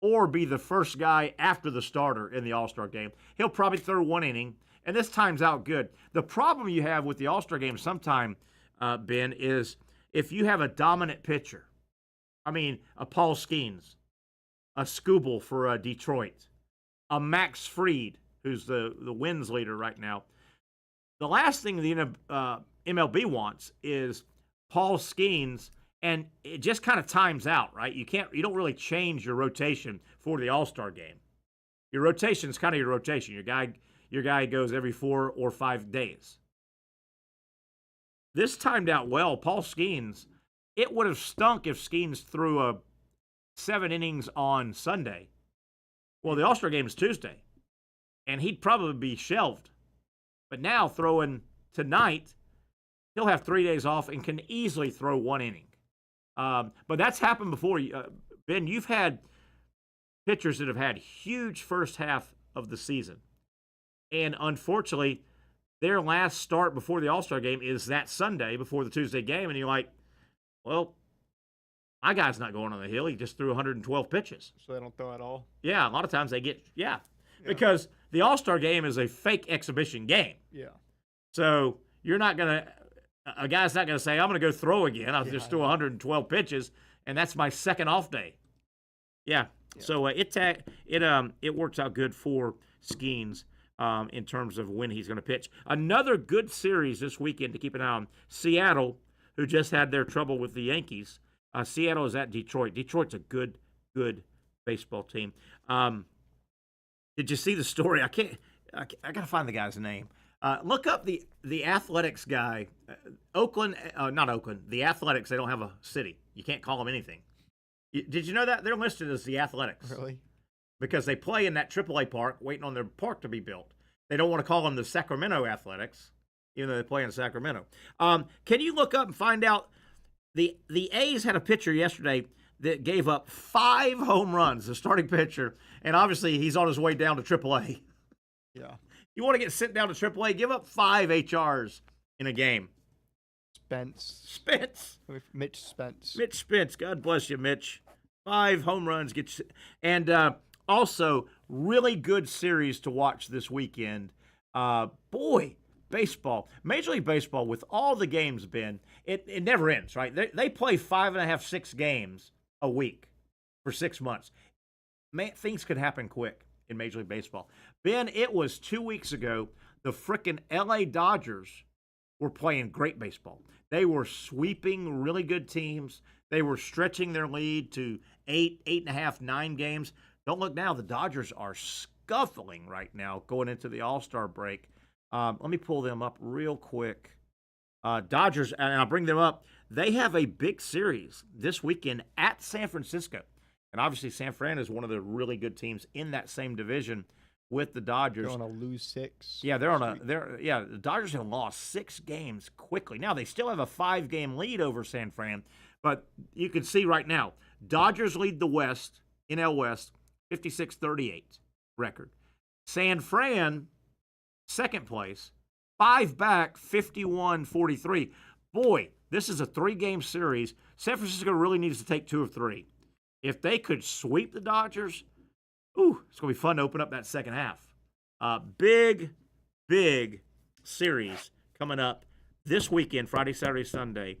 or be the first guy after the starter in the All-Star game. He'll probably throw 1 inning, and this time's out good. The problem you have with the All-Star game sometime, Ben, is if you have a dominant pitcher. I mean, a Paul Skeens, a Skubal for Detroit, a Max Fried, who's the wins leader right now. The last thing the MLB wants is Paul Skeens, and it just kind of times out, right? You don't really change your rotation for the All-Star game. Your rotation is kind of your rotation. Your guy goes every 4 or 5 days. This timed out well. Paul Skeens, it would have stunk if Skeens threw 7 innings on Sunday. Well, the All-Star game is Tuesday, and he'd probably be shelved. But now, throwing tonight, he'll have 3 days off and can easily throw 1 inning. But that's happened before. Ben, you've had pitchers that have had huge first half of the season. And unfortunately, their last start before the All-Star game is that Sunday before the Tuesday game. And you're like, well, my guy's not going on the hill. He just threw 112 pitches. So they don't throw at all? Yeah, a lot of times they get, because the All-Star game is a fake exhibition game. Yeah. So you're not going to – a guy's not going to say, I'm going to go throw again. I'll just do 112 pitches, and that's my second off day. Yeah. So it works out good for Skeens in terms of when he's going to pitch. Another good series this weekend to keep an eye on. Seattle, who just had their trouble with the Yankees. Seattle is at Detroit. Detroit's a good baseball team. Did you see the story? I got to find the guy's name. Look up the Athletics guy. Not Oakland. The Athletics, they don't have a city. You can't call them anything. Did you know that? They're listed as the Athletics. Really? Because they play in that AAA park, waiting on their park to be built. They don't want to call them the Sacramento Athletics, even though they play in Sacramento. Can you look up and find out? The A's had a pitcher yesterday that gave up 5 home runs, the starting pitcher, and obviously he's on his way down to AAA. Yeah. You want to get sent down to AAA, give up 5 HRs in a game. Mitch Spence. Mitch Spence. God bless you, Mitch. 5 home runs. And also, really good series to watch this weekend. Baseball. Major League Baseball, with all the games, Ben, it never ends, right? They play 5.5, 6 games a week for 6 months. Man, things could happen quick in Major League Baseball. Ben, it was 2 weeks ago, the frickin' LA Dodgers were playing great baseball. They were sweeping really good teams. They were stretching their lead to 8.5, 9 games. Don't look now. The Dodgers are scuffling right now going into the All-Star break. Let me pull them up real quick. Dodgers, and I'll bring them up. They have a big series this weekend at San Francisco. And obviously San Fran is one of the really good teams in that same division with the Dodgers. They're on a lose 6. Yeah, the Dodgers have lost 6 games quickly. Now they still have a 5-game lead over San Fran, but you can see right now, Dodgers lead the West, NL West, 56-38 record. San Fran, second place, 5 back, 51-43. Boy, this is a 3-game series. San Francisco really needs to take 2 of 3. If they could sweep the Dodgers, it's going to be fun to open up that second half. Big series coming up this weekend, Friday, Saturday, Sunday.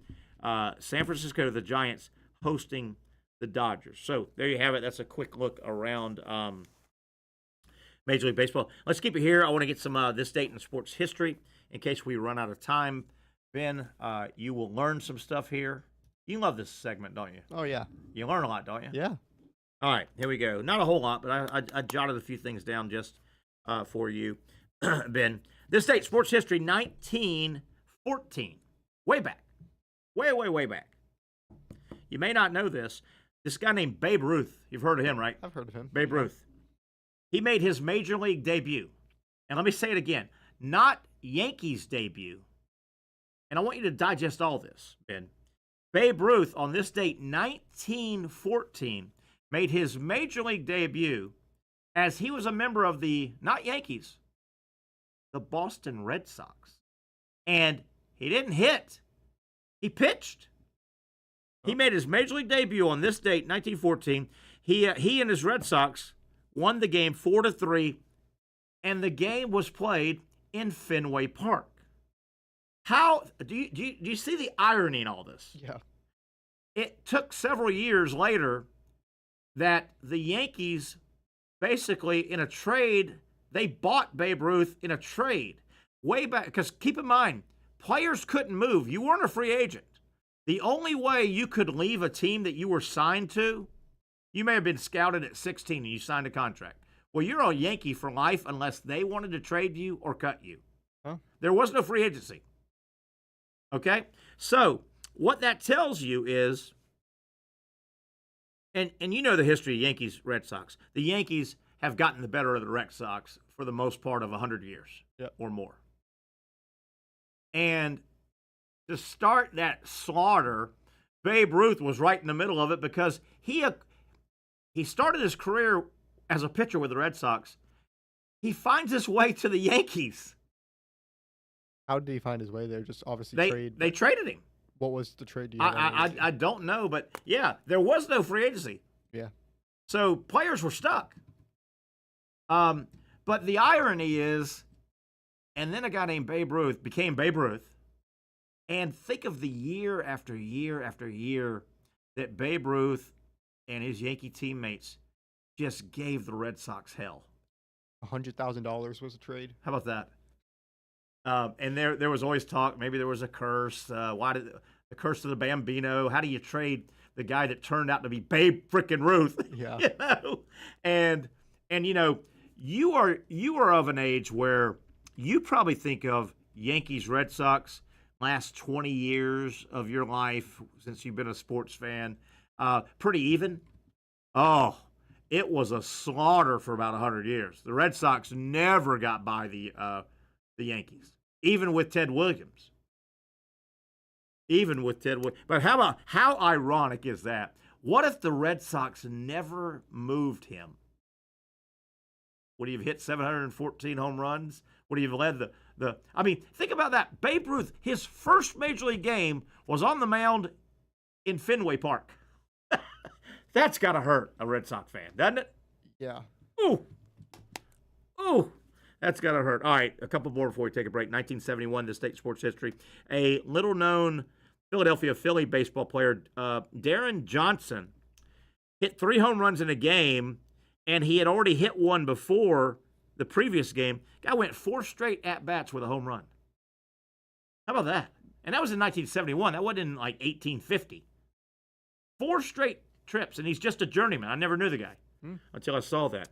San Francisco, the Giants, hosting the Dodgers. So there you have it. That's a quick look around Major League Baseball. Let's keep it here. I want to get some this date in sports history in case we run out of time. Ben, you will learn some stuff here. You love this segment, don't you? Oh, yeah. You learn a lot, don't you? Yeah. All right, here we go. Not a whole lot, but I jotted a few things down just for you, Ben. This date, sports history, 1914. Way back. Way back. You may not know this. This guy named Babe Ruth. You've heard of him, right? I've heard of him. Babe Ruth. He made his Major League debut. And let me say it again. Not Yankees debut. And I want you to digest all this, Ben. Babe Ruth, on this date, 1914, made his Major League debut as he was a member of the, not Yankees, the Boston Red Sox. And he didn't hit. He pitched. He made his Major League debut on this date, 1914. He and his Red Sox won the game 4-3, and the game was played in Fenway Park. How do you see the irony in all this? Yeah. It took several years later that the Yankees basically in a trade, they bought Babe Ruth in a trade way back. Because keep in mind, players couldn't move. You weren't a free agent. The only way you could leave a team that you were signed to, you may have been scouted at 16 and you signed a contract. Well, you're a Yankee for life unless they wanted to trade you or cut you. Huh? There was no free agency. Okay? So what that tells you is, and you know the history of Yankees, Red Sox. The Yankees have gotten the better of the Red Sox for the most part of 100 years or more. And to start that slaughter, Babe Ruth was right in the middle of it because he started his career as a pitcher with the Red Sox. He finds his way to the Yankees. How did he find his way there? Just obviously They traded him. What was the trade? I don't know, but yeah, there was no free agency. Yeah. So players were stuck. But the irony is, and then a guy named Babe Ruth became Babe Ruth. And think of the year after year after year that Babe Ruth and his Yankee teammates just gave the Red Sox hell. $100,000 was a trade. How about that? And there was always talk. Maybe there was a curse. Why did the curse of the Bambino? How do you trade the guy that turned out to be Babe frickin' Ruth? Yeah. You know? And you know, you are of an age where you probably think of Yankees, Red Sox, last 20 years of your life since you've been a sports fan, pretty even. Oh, it was a slaughter for about 100 years. The Red Sox never got by the Yankees, even with Ted Williams. But how ironic is that? What if the Red Sox never moved him? Would he have hit 714 home runs? Would he have led the I mean, think about that. Babe Ruth, his first Major League game was on the mound in Fenway Park. That's got to hurt a Red Sox fan, doesn't it? Yeah. Ooh, that's got to hurt. All right, a couple more before we take a break. 1971, the state sports history. A little-known Philadelphia Philly baseball player, Darren Johnson, hit 3 home runs in a game, and he had already hit one before the previous game. Guy went 4 straight at-bats with a home run. How about that? And that was in 1971. That wasn't in, like, 1850. 4 straight trips, and he's just a journeyman. I never knew the guy until I saw that.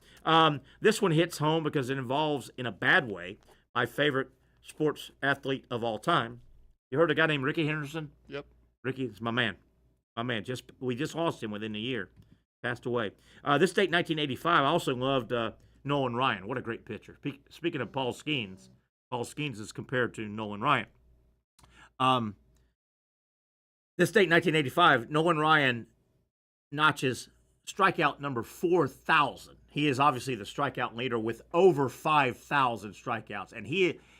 This one hits home because it involves, in a bad way, my favorite sports athlete of all time. You heard a guy named Ricky Henderson? Yep. Ricky is my man. We just lost him within a year. Passed away. This date, 1985, I also loved Nolan Ryan. What a great pitcher. Speaking of Paul Skeens is compared to Nolan Ryan. This date, 1985, Nolan Ryan notches strikeout number 4,000. He is obviously the strikeout leader with over 5,000 strikeouts. And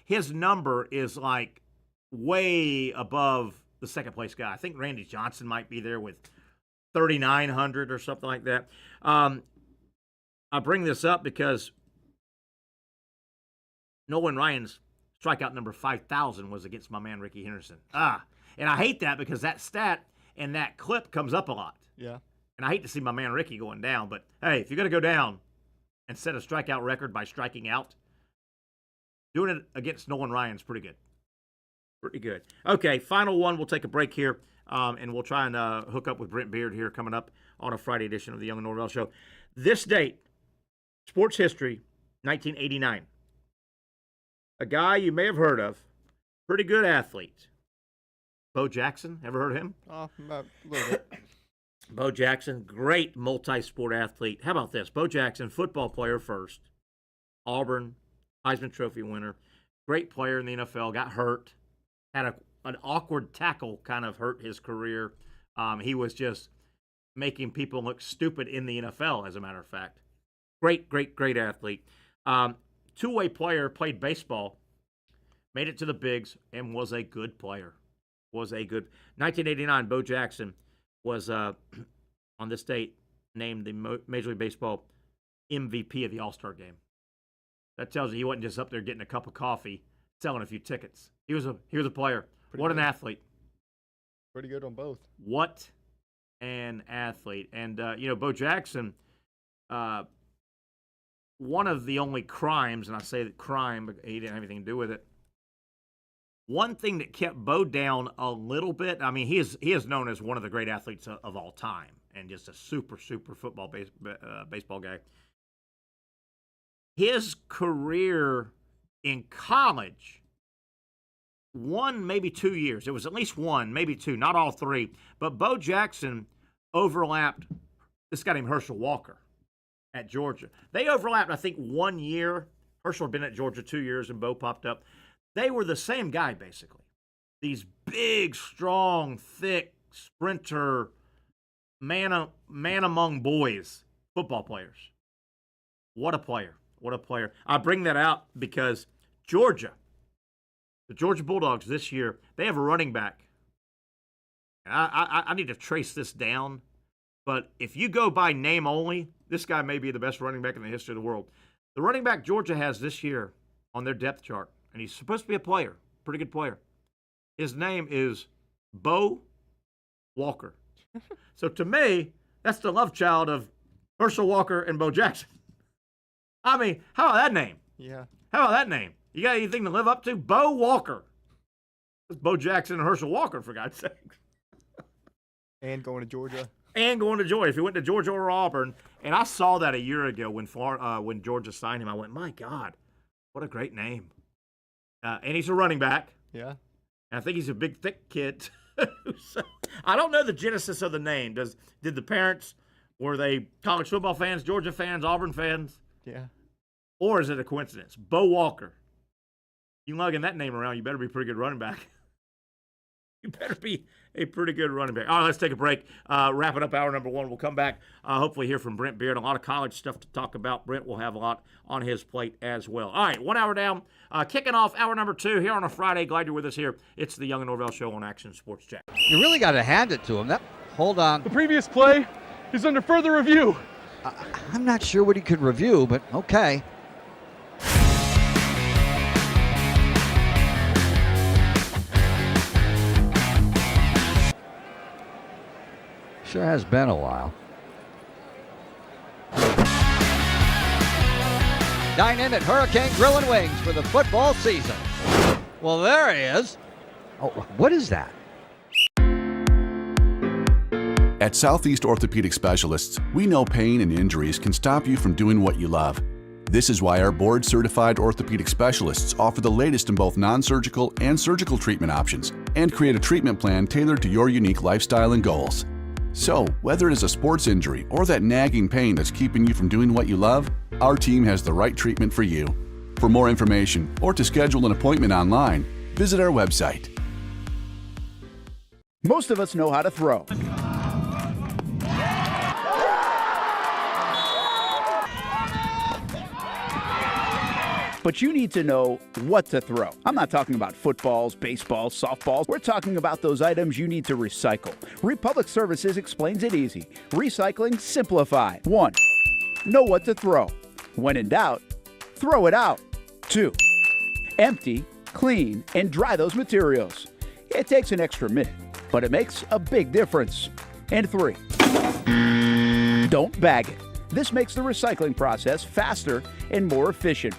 his number is like way above the second place guy. I think Randy Johnson might be there with 3,900 or something like that. I bring this up because Nolan Ryan's strikeout number 5,000 was against my man Ricky Henderson. And I hate that because that stat and that clip comes up a lot. Yeah. And I hate to see my man Ricky going down, but hey, if you're going to go down and set a strikeout record by striking out, doing it against Nolan Ryan's pretty good. Pretty good. Okay, final one. We'll take a break here, and we'll try and hook up with Brent Beard here coming up on a Friday edition of the Young and Norvelle Show. This date, sports history, 1989. A guy you may have heard of, pretty good athlete. Bo Jackson, ever heard of him? A little bit. Bo Jackson, great multi-sport athlete. How about this? Bo Jackson, football player first. Auburn, Heisman Trophy winner. Great player in the NFL, got hurt. Had an awkward tackle kind of hurt his career. He was just making people look stupid in the NFL, as a matter of fact. Great athlete. Two-way player, played baseball, made it to the bigs, and was a good player. 1989, Bo Jackson was, on this date, named the Major League Baseball MVP of the All-Star Game. That tells you he wasn't just up there getting a cup of coffee, selling a few tickets. He was a player. What an athlete. Pretty good on both. What an athlete. And, Bo Jackson, one of the only crimes, and I say that crime, but he didn't have anything to do with it. One thing that kept Bo down a little bit, I mean, he is known as one of the great athletes of all time and just a super football baseball guy. His career in college, 1, maybe 2 years. It was at least 1, maybe 2, not all 3. But Bo Jackson overlapped this guy named Herschel Walker at Georgia. They overlapped, I think, 1 year. Herschel had been at Georgia 2 years, and Bo popped up. They were the same guy, basically. These big, strong, thick, sprinter, man among boys, football players. What a player. What a player. I bring that out because Georgia, the Georgia Bulldogs this year, they have a running back. I need to trace this down, but if you go by name only, this guy may be the best running back in the history of the world. The running back Georgia has this year on their depth chart, and he's supposed to be a player, pretty good player. His name is Bo Walker. So to me, that's the love child of Herschel Walker and Bo Jackson. I mean, how about that name? Yeah. How about that name? You got anything to live up to? Bo Walker. It's Bo Jackson and Herschel Walker, for God's sake. And going to Georgia. And going to Georgia. If he went to Georgia or Auburn. And I saw that a year ago when Georgia signed him. I went, my God, what a great name. And he's a running back. Yeah. And I think he's a big, thick kid. So, I don't know the genesis of the name. Did the parents, were they college football fans, Georgia fans, Auburn fans? Yeah. Or is it a coincidence? Bo Walker. You lugging that name around, you better be a pretty good running back. You better be a pretty good running back. All right, let's take a break. Wrapping up hour number one. We'll come back, hopefully hear from Brent Beard. A lot of college stuff to talk about. Brent will have a lot on his plate as well. All right, 1 hour down. Kicking off hour number two here on a Friday. Glad you're with us here. It's the Young and Norvelle Show on Action Sports Chat. You really got to hand it to him. Hold on. The previous play is under further review. I'm not sure what he could review, but okay. Sure has been a while. Dine in at Hurricane Grill and Wings for the football season. Well, there he is. Oh, what is that? At Southeast Orthopedic Specialists, we know pain and injuries can stop you from doing what you love. This is why our board-certified orthopedic specialists offer the latest in both non-surgical and surgical treatment options and create a treatment plan tailored to your unique lifestyle and goals. So, whether it is a sports injury or that nagging pain that's keeping you from doing what you love, our team has the right treatment for you. For more information or to schedule an appointment online, visit our website. Most of us know how to throw. But you need to know what to throw. I'm not talking about footballs, baseballs, softballs. We're talking about those items you need to recycle. Republic Services explains it easy. Recycling simplified. 1. Know what to throw. When in doubt, throw it out. 2. Empty, clean, and dry those materials. It takes an extra minute, but it makes a big difference. And 3. Don't bag it. This makes the recycling process faster and more efficient.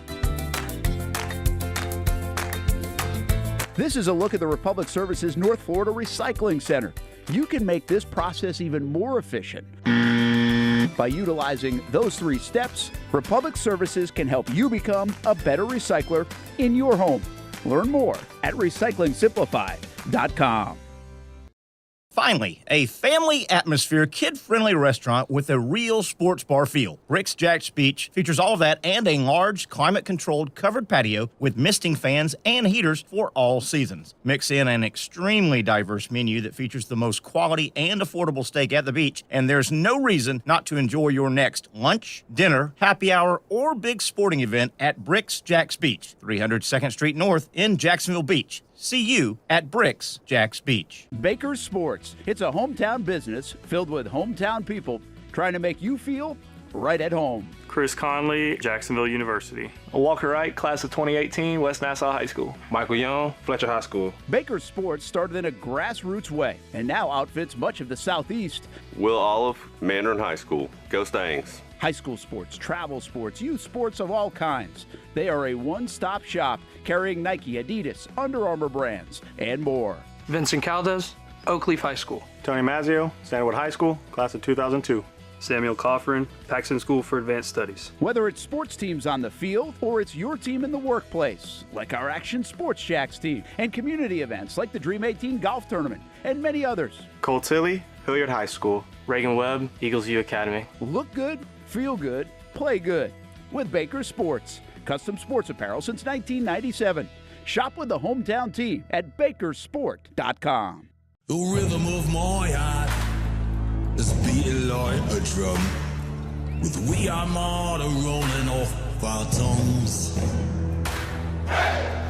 This is a look at the Republic Services North Florida Recycling Center. You can make this process even more efficient. By utilizing those 3 steps, Republic Services can help you become a better recycler in your home. Learn more at recyclingsimplified.com. Finally, a family atmosphere, kid-friendly restaurant with a real sports bar feel. Bricks Jack's Beach features all of that and a large, climate-controlled covered patio with misting fans and heaters for all seasons. Mix in an extremely diverse menu that features the most quality and affordable steak at the beach, and there's no reason not to enjoy your next lunch, dinner, happy hour, or big sporting event at Bricks Jack's Beach, 300 2nd Street North in Jacksonville Beach. See you at Bricks Jack's Beach. Baker's Sports. It's a hometown business filled with hometown people trying to make you feel right at home. Chris Conley, Jacksonville University. Walker Wright, class of 2018, West Nassau High School. Michael Young, Fletcher High School. Baker's Sports started in a grassroots way and now outfits much of the Southeast. Will Olive, Mandarin High School. Go Stangs. High school sports, travel sports, youth sports of all kinds. They are a one-stop shop carrying Nike, Adidas, Under Armour brands, and more. Vincent Caldes, Oak Leaf High School. Tony Mazzio, Sandalwood High School, class of 2002. Samuel Coffrin, Paxton School for Advanced Studies. Whether it's sports teams on the field or it's your team in the workplace, like our Action Sports Jacks team, and community events like the Dream 18 Golf Tournament, and many others. Cole Tilley, Hilliard High School. Reagan Webb, Eagles View Academy. Look good, feel good, play good with Baker Sports. Custom sports apparel since 1997. Shop with the hometown team at bakersport.com. The rhythm of my heart is beating like a drum, with We Are Martyr rolling off our tongues.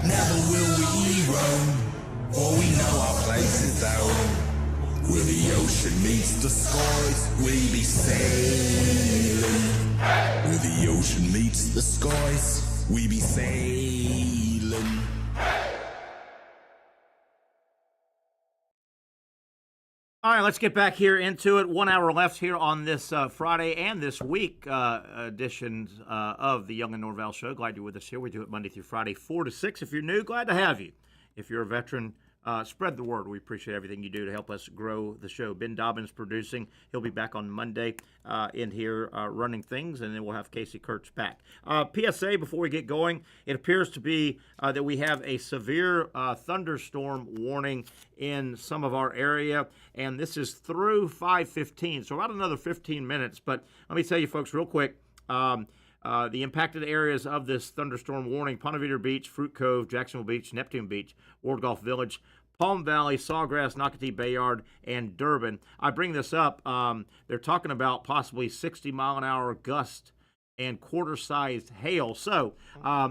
Never will we roam, for we know our place is down. Where the ocean meets the skies, we be sailing. Where the ocean meets the skies, we be sailing. All right, let's get back here into it. 1 hour left here on this Friday and this week editions of the Young and Norvelle Show. Glad you're with us here. We do it Monday through Friday, 4 to 6. If you're new, glad to have you. If you're a veteran, spread the word. We appreciate everything you do to help us grow the show. Ben Dobbins producing. He'll be back on Monday in here running things, and then we'll have Casey Kurtz back. PSA before we get going, it appears to be that we have a severe thunderstorm warning in some of our area, and this is through 5:15, so about another 15 minutes. But let me tell you folks real quick, the impacted areas of this thunderstorm warning: Ponte Vedra Beach, Fruit Cove, Jacksonville Beach, Neptune Beach, Ward Golf Village, Palm Valley, Sawgrass, Nocatee Bayard, and Durbin. I bring this up. They're talking about possibly 60-mile-an-hour gust and quarter-sized hail. So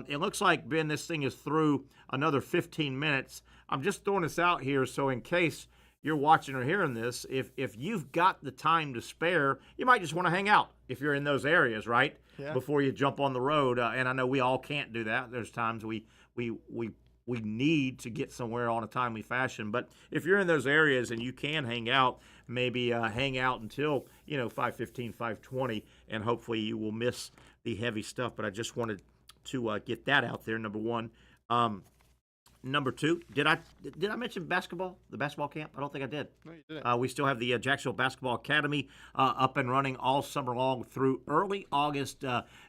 it looks like, Ben, this thing is through another 15 minutes. I'm just throwing this out here so in case you're watching or hearing this, if you've got the time to spare, you might just want to hang out if you're in those areas, right? Yeah. Before you jump on the road. And I know we all can't do that. There's times we need to get somewhere on a timely fashion. But if you're in those areas and you can hang out, maybe hang out until 5:15, 5:20, and hopefully you will miss the heavy stuff. But I just wanted to get that out there. Number one. Number two, did I mention basketball? The basketball camp? I don't think I did. No, you didn't. We still have the Jacksonville Basketball Academy up and running all summer long through early August.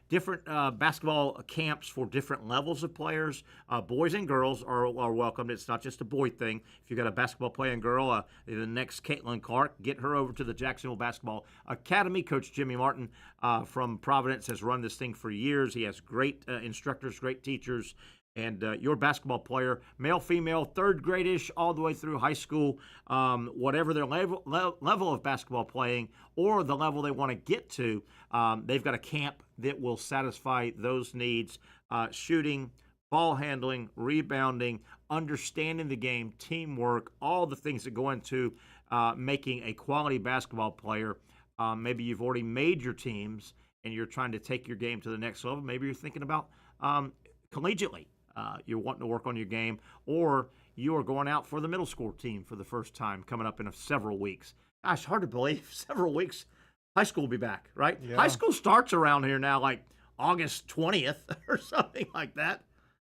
Different basketball camps for different levels of players. Boys and girls are welcomed. It's not just a boy thing. If you've got a basketball playing girl, the next Caitlin Clark, get her over to the Jacksonville Basketball Academy. Coach Jimmy Martin from Providence has run this thing for years. He has great instructors, great teachers. And your basketball player, male, female, third grade-ish, all the way through high school, whatever their level of basketball playing or the level they want to get to, they've got a camp that will satisfy those needs. Shooting, ball handling, rebounding, understanding the game, teamwork, all the things that go into making a quality basketball player. Maybe you've already made your teams and you're trying to take your game to the next level. Maybe you're thinking about collegiately. You're wanting to work on your game, or you are going out for the middle school team for the first time coming up in several weeks. Gosh, hard to believe. Several weeks. High school will be back, right? Yeah. High school starts around here now, like August 20th or something like that,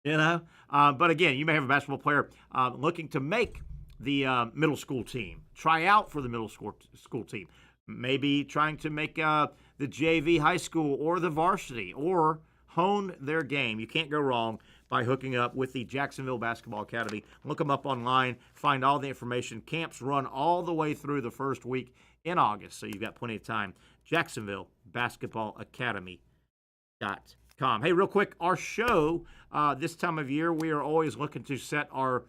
But again, you may have a basketball player looking to make the middle school team, try out for the middle school team, maybe trying to make the JV high school or the varsity, or hone their game. You can't go wrong by hooking up with the Jacksonville Basketball Academy. Look them up online, find all the information. Camps run all the way through the first week in August, so you've got plenty of time. Jacksonville Basketball Academy.com. Hey, real quick, our show this time of year, we are always looking to set our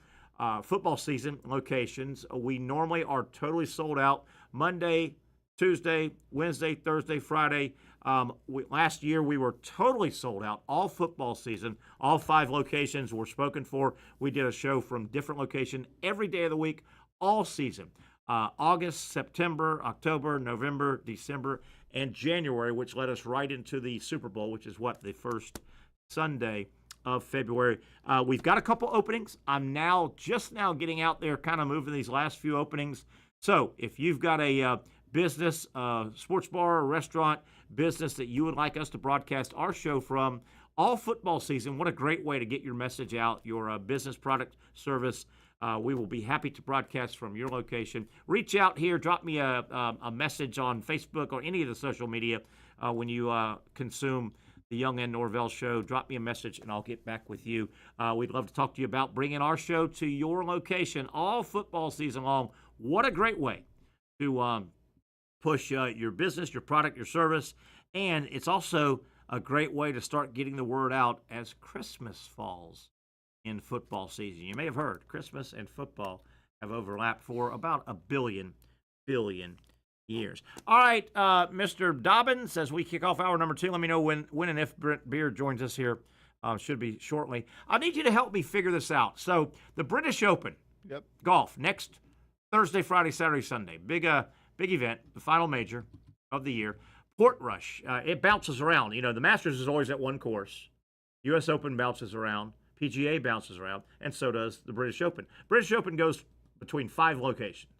football season locations. We normally are totally sold out Monday, Tuesday, Wednesday, Thursday, Friday. Last year, we were totally sold out all football season. All 5 locations were spoken for. We did a show from different location every day of the week, all season. August, September, October, November, December, and January, which led us right into the Super Bowl, which is the first Sunday of February. We've got a couple openings. I'm just now getting out there, kind of moving these last few openings. So if you've got a business, sports bar, or restaurant business that you would like us to broadcast our show from all football season, what a great way to get your message out, your business, product, service. We will be happy to broadcast from your location. Reach out here, drop me a message on Facebook or any of the social media when you consume the Young and Norvelle Show. Drop me a message and I'll get back with you. We'd love to talk to you about bringing our show to your location all football season long. What a great way to push your business, your product, your service, and it's also a great way to start getting the word out as Christmas falls in football season. You may have heard Christmas and football have overlapped for about a billion years. All right, Mr. Dobbins, as we kick off hour number 2, let me know when and if Brent Beard joins us here. Should be shortly. I need you to help me figure this out. So the British Open, golf, next Thursday, Friday, Saturday, Sunday. Big event, the final major of the year. Portrush. It bounces around. You know, the Masters is always at one course. U.S. Open bounces around. PGA bounces around. And so does the British Open. British Open goes between 5 locations.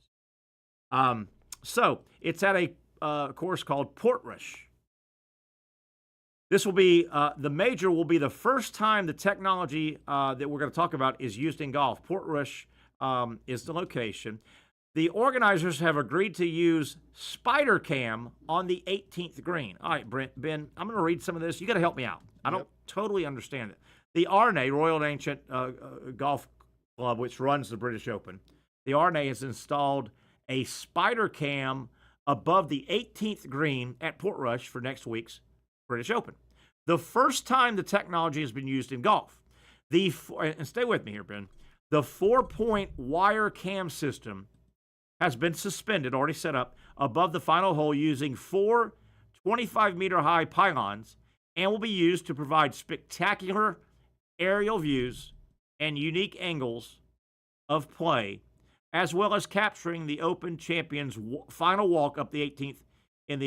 So it's at a course called Portrush. This will be, the major will be the first time the technology that we're going to talk about is used in golf. Portrush is the location. The organizers have agreed to use Spider Cam on the 18th green. All right, Ben, I'm going to read some of this. You got to help me out. I don't totally understand it. The RNA, Royal and Ancient Golf Club, which runs the British Open, the RNA has installed a Spider Cam above the 18th green at Portrush for next week's British Open. The first time the technology has been used in golf. And stay with me here, Ben. The 4-point wire cam system has been suspended, already set up, above the final hole using 4 25-meter-high pylons and will be used to provide spectacular aerial views and unique angles of play, as well as capturing the Open champions' final walk up the 18th in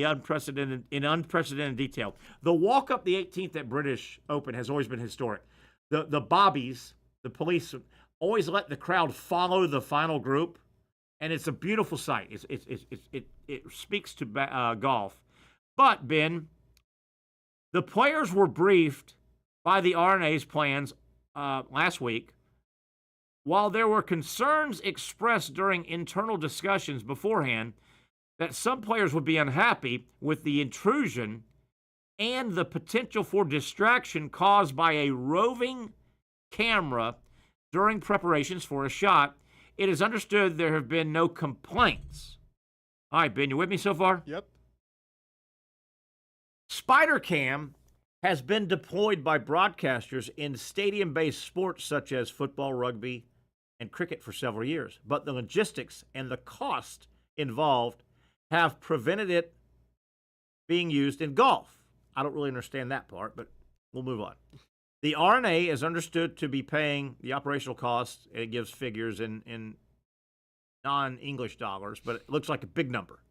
unprecedented detail. The walk up the 18th at British Open has always been historic. The bobbies, the police, always let the crowd follow the final group, and it's a beautiful sight. It speaks to golf. But, Ben, the players were briefed by the RNA's plans last week. While there were concerns expressed during internal discussions beforehand that some players would be unhappy with the intrusion and the potential for distraction caused by a roving camera during preparations for a shot, it is understood there have been no complaints. All right, Ben, you with me so far? Yep. Spider Cam has been deployed by broadcasters in stadium-based sports such as football, rugby, and cricket for several years. But the logistics and the cost involved have prevented it being used in golf. I don't really understand that part, but we'll move on. The RNA is understood to be paying the operational costs. It gives figures in non-English dollars, but it looks like a big number.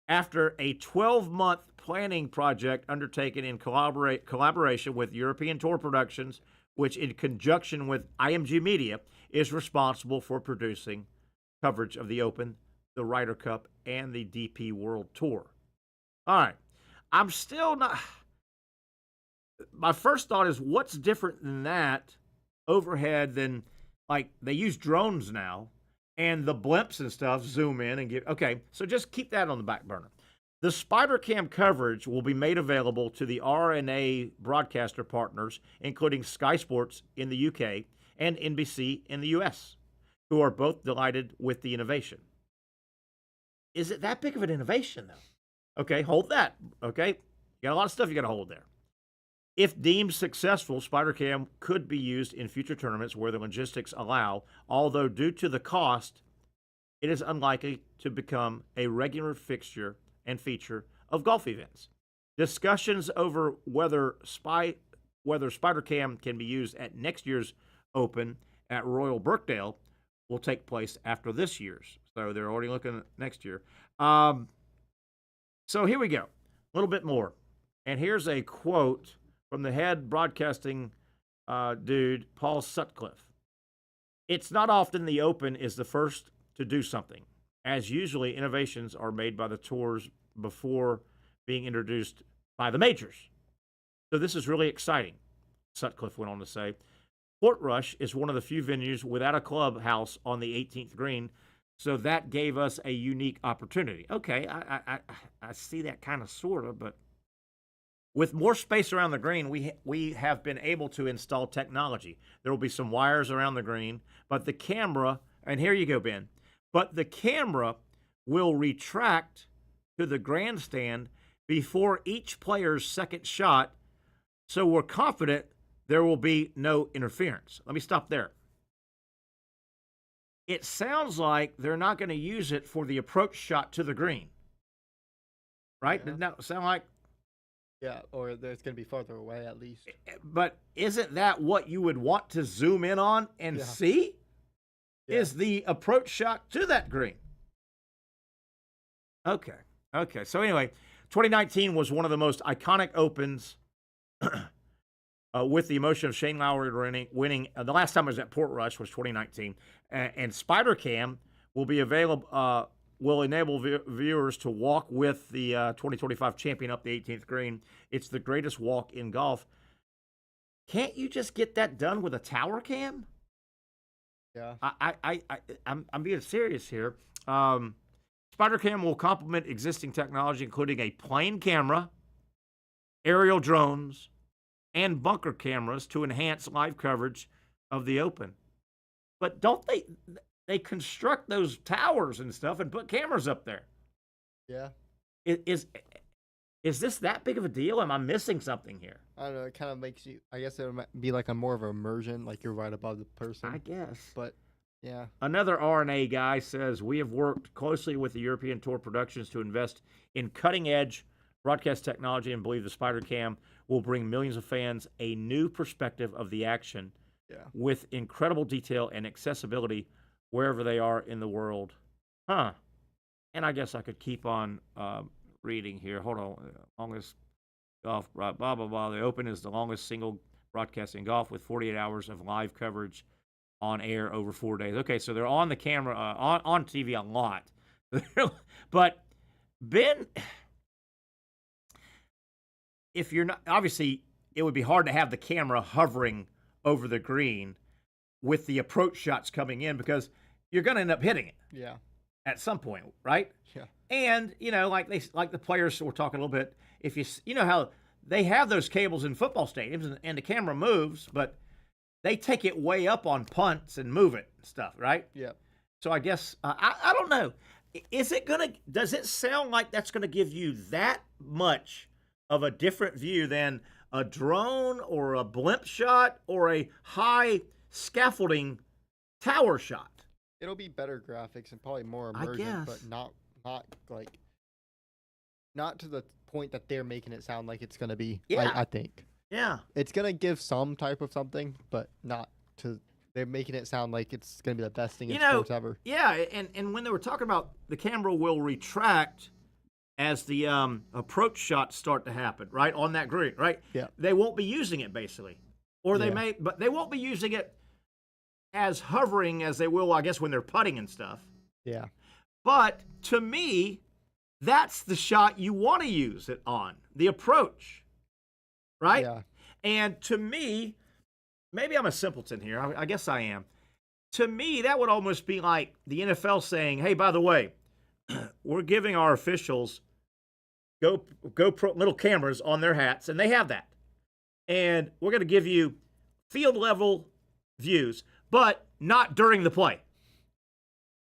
After a 12-month planning project undertaken in collaboration with European Tour Productions, which in conjunction with IMG Media is responsible for producing coverage of the Open, the Ryder Cup, and the DP World Tour. All right. I'm still not... My first thought is, what's different than that overhead than, like, they use drones now, and the blimps and stuff zoom in and give... Okay, so just keep that on the back burner. The Spider Cam coverage will be made available to the RNA broadcaster partners, including Sky Sports in the UK and NBC in the US, who are both delighted with the innovation. Is it that big of an innovation, though? Okay, hold that. Okay, you got a lot of stuff you got to hold there. If deemed successful, Spider Cam could be used in future tournaments where the logistics allow, although due to the cost, it is unlikely to become a regular fixture and feature of golf events. Discussions over whether Spider Cam can be used at next year's Open at Royal Birkdale will take place after this year's. So they're already looking at next year. So here we go. A little bit more. And here's a quote from the head broadcasting dude, Paul Sutcliffe. It's not often the Open is the first to do something, as usually innovations are made by the tours before being introduced by the majors. So this is really exciting, Sutcliffe went on to say. Portrush is one of the few venues without a clubhouse on the 18th green, so that gave us a unique opportunity. Okay, I see that kind of, sort of, but with more space around the green, we have been able to install technology. There will be some wires around the green, but the camera, and here you go, Ben, but the camera will retract to the grandstand before each player's second shot, so we're confident there will be no interference. Let me stop there. It sounds like they're not going to use it for the approach shot to the green. Right? Yeah. Doesn't that sound like? Yeah, or it's going to be farther away at least. But isn't that what you would want to zoom in on and see? Yeah. Is the approach shot to that green. Okay. So anyway, 2019 was one of the most iconic Opens with the emotion of Shane Lowry winning. The last time I was at Portrush was 2019. And Spider Cam will be available, will enable viewers to walk with the 2025 champion up the 18th green. It's the greatest walk in golf. Can't you just get that done with a tower cam? Yeah. I'm being serious here. Spider Cam will complement existing technology, including a plane camera, aerial drones, and bunker cameras to enhance live coverage of the Open. But don't they construct those towers and stuff and put cameras up there? Yeah. Is this that big of a deal? Am I missing something here? I don't know. It kind of makes you, I guess it might be like a more of an immersion, like you're right above the person. I guess. But, yeah. Another RNA guy says, we have worked closely with the European Tour Productions to invest in cutting-edge broadcast technology and believe the Spider Cam will bring millions of fans a new perspective of the action with incredible detail and accessibility wherever they are in the world. Huh. And I guess I could keep on reading here. Hold on. Longest golf, blah, blah, blah. The Open is the longest single broadcast in golf with 48 hours of live coverage on air over 4 days. Okay, so they're on the camera, on TV a lot. But, Ben, if you're not, obviously, it would be hard to have the camera hovering over the green with the approach shots coming in because you're going to end up hitting it. Yeah. At some point, right? Yeah. And, like the players were talking a little bit, if you know how they have those cables in football stadiums and the camera moves, but they take it way up on punts and move it and stuff, right? Yeah. So I guess, I don't know. Does it sound like that's going to give you that much of a different view than a drone or a blimp shot or a high scaffolding tower shot? It'll be better graphics and probably more immersion, but not to the point that they're making it sound like it's going to be. Yeah. I think. Yeah. It's going to give some type of something, but not to. They're making it sound like it's going to be the best thing in sports ever. Yeah, and when they were talking about the camera will retract as the approach shots start to happen, right, on that green, right? Yeah. They won't be using it, basically. Or they may, but they won't be using it as hovering as they will, I guess, when they're putting and stuff. Yeah. But to me, that's the shot you want to use it on, the approach, right? Yeah. And to me, maybe I'm a simpleton here. I guess I am. To me, that would almost be like the NFL saying, hey, by the way, we're giving our officials GoPro little cameras on their hats, and they have that. And we're going to give you field level views, but not during the play.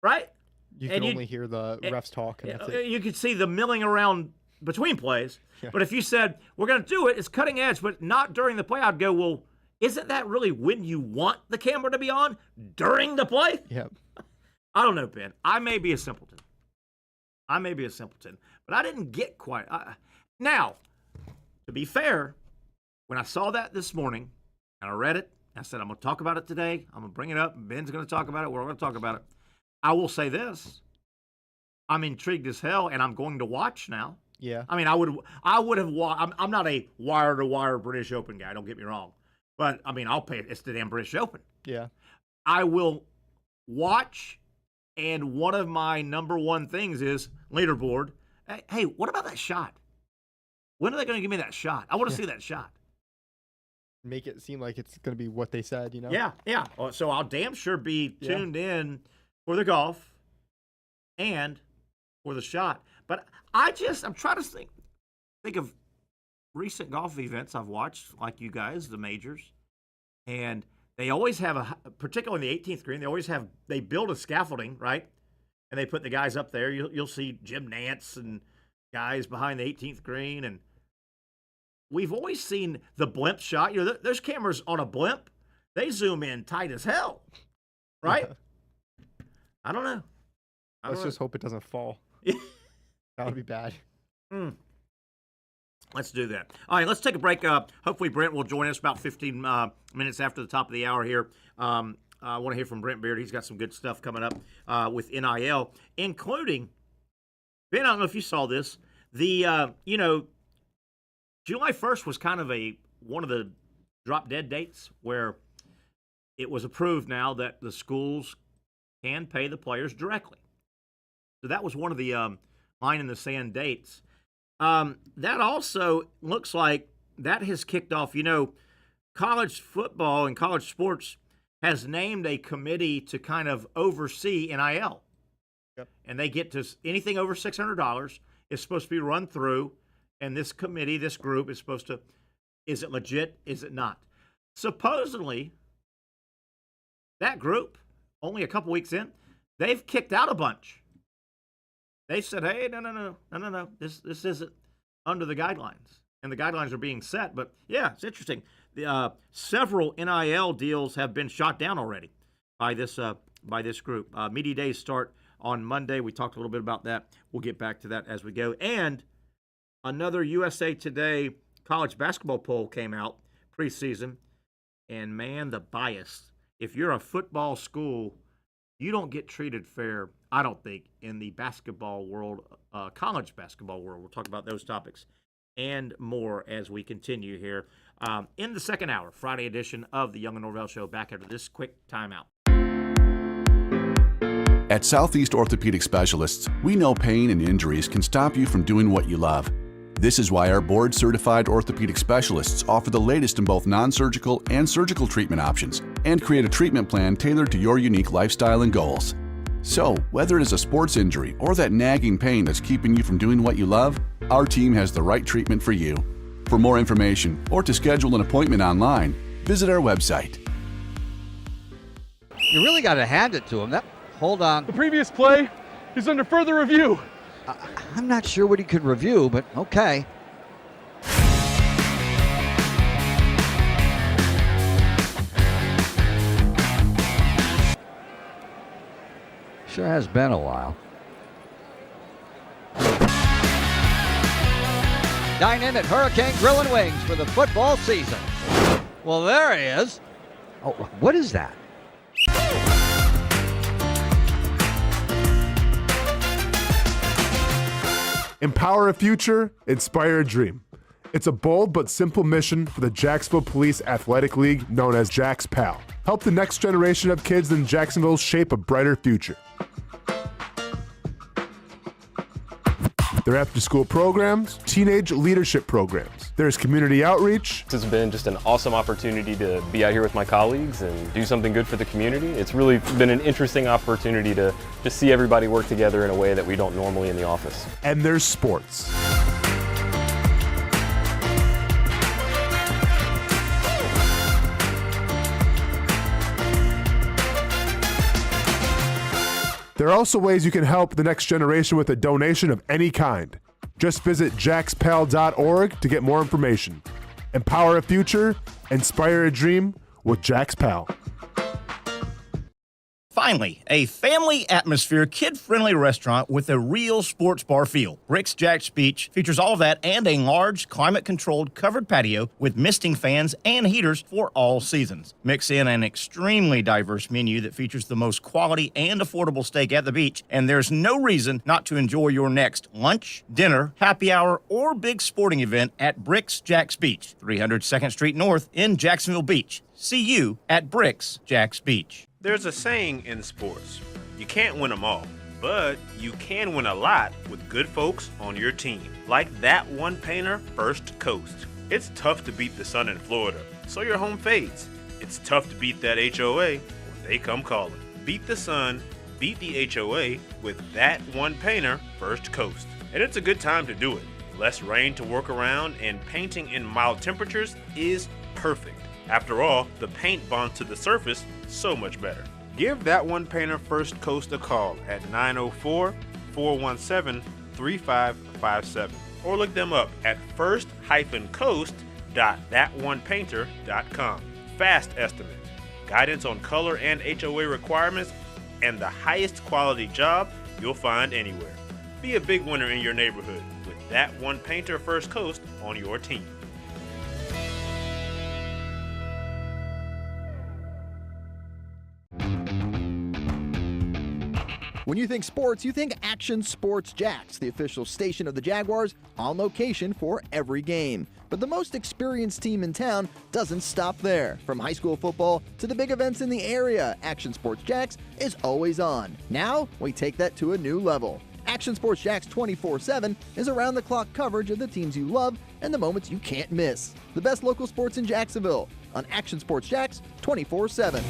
Right? You can only hear the refs talk. And that's it. You can see the milling around between plays. Yeah. But if you said, we're going to do it, it's cutting edge, but not during the play, I'd go, well, isn't that really when you want the camera to be on? During the play? Yep. I don't know, Ben. I may be a simpleton. But I didn't get quite. Now, to be fair, when I saw that this morning and I read it, I said, I'm going to talk about it today. I'm going to bring it up. Ben's going to talk about it. We're going to talk about it. I will say this. I'm intrigued as hell, and I'm going to watch now. Yeah. I mean, I would have watched. I'm not a wire-to-wire British Open guy. Don't get me wrong. But, I mean, I'll pay it. It's the damn British Open. Yeah. I will watch, and one of my number one things is leaderboard. Hey, what about that shot? When are they going to give me that shot? I want to see that shot. Make it seem like it's going to be what they said, you know? Yeah. So I'll damn sure be tuned in for the golf and for the shot. But I'm trying to think of recent golf events I've watched, like you guys, the majors, and they always have particularly in the 18th green, they build a scaffolding, right? And they put the guys up there. You'll see Jim Nantz and guys behind the 18th green, and we've always seen the blimp shot. You know, there's cameras on a blimp. They zoom in tight as hell, right? I don't know. Let's just hope it doesn't fall. That would be bad. Let's do that. All right, let's take a break. Hopefully Brent will join us about 15 minutes after the top of the hour here. I want to hear from Brent Beard. He's got some good stuff coming up with NIL, including, Ben, I don't know if you saw this, The July 1st was kind of one of the drop dead dates where it was approved now that the schools can pay the players directly. So that was one of the line in the sand dates. That also looks like that has kicked off. College football and college sports has named a committee to kind of oversee NIL. Yep. And they get to anything over $600 is supposed to be run through, and this committee, this group is supposed to, is it legit? Is it not? Supposedly, that group, only a couple weeks in, they've kicked out a bunch. They said, hey, no, this isn't under the guidelines. And the guidelines are being set. But, yeah, it's interesting. Several NIL deals have been shot down already by this group. Media days start on Monday. We talked a little bit about that. We'll get back to that as we go. And another USA Today college basketball poll came out preseason. And, man, the bias. If you're a football school, you don't get treated fair, I don't think, in the basketball world, college basketball world. We'll talk about those topics and more as we continue here in the second hour, Friday edition of the Young and Norvelle Show. Back after this quick timeout. At Southeast Orthopedic Specialists, we know pain and injuries can stop you from doing what you love. This is why our board-certified orthopedic specialists offer the latest in both non-surgical and surgical treatment options and create a treatment plan tailored to your unique lifestyle and goals. So, whether it is a sports injury or that nagging pain that's keeping you from doing what you love, our team has the right treatment for you. For more information or to schedule an appointment online, visit our website. You really got to hand it to him. Hold on. The previous play is under further review. I'm not sure what he could review, but okay. Sure has been a while. Dine in at Hurricane Grill and Wings for the football season. Well, there he is. Oh, what is that? Empower a future, inspire a dream. It's a bold but simple mission for the Jacksonville Police Athletic League known as Jax PAL. Help the next generation of kids in Jacksonville shape a brighter future. Their after-school programs, teenage leadership programs. There's community outreach. This has been just an awesome opportunity to be out here with my colleagues and do something good for the community. It's really been an interesting opportunity to just see everybody work together in a way that we don't normally in the office. And there's sports. There are also ways you can help the next generation with a donation of any kind. Just visit jaxpal.org to get more information. Empower a future, inspire a dream with Jax PAL. Finally, a family atmosphere, kid-friendly restaurant with a real sports bar feel. Bricks Jack's Beach features all of that and a large, climate-controlled covered patio with misting fans and heaters for all seasons. Mix in an extremely diverse menu that features the most quality and affordable steak at the beach, and there's no reason not to enjoy your next lunch, dinner, happy hour, or big sporting event at Bricks Jack's Beach, 300 2nd Street North in Jacksonville Beach. See you at Bricks Jack's Beach. There's a saying in sports, you can't win them all, but you can win a lot with good folks on your team. Like that one painter, First Coast. It's tough to beat the sun in Florida, so your home fades. It's tough to beat that HOA when they come calling. Beat the sun, beat the HOA with that one painter, First Coast. And it's a good time to do it. Less rain to work around and painting in mild temperatures is perfect. After all, the paint bonds to the surface so much better. Give that one painter First Coast a call at 904-417-3557 or look them up at first-coast.thatonepainter.com. Fast estimate, guidance on color and HOA requirements, and the highest quality job you'll find anywhere. Be a big winner in your neighborhood with that one painter First Coast on your team. When you think sports, you think Action Sports Jax, the official station of the Jaguars, on location for every game. But the most experienced team in town doesn't stop there. From high school football to the big events in the area, Action Sports Jax is always on. Now, we take that to a new level. Action Sports Jax 24/7 is around-the-clock coverage of the teams you love and the moments you can't miss. The best local sports in Jacksonville on Action Sports Jax 24/7.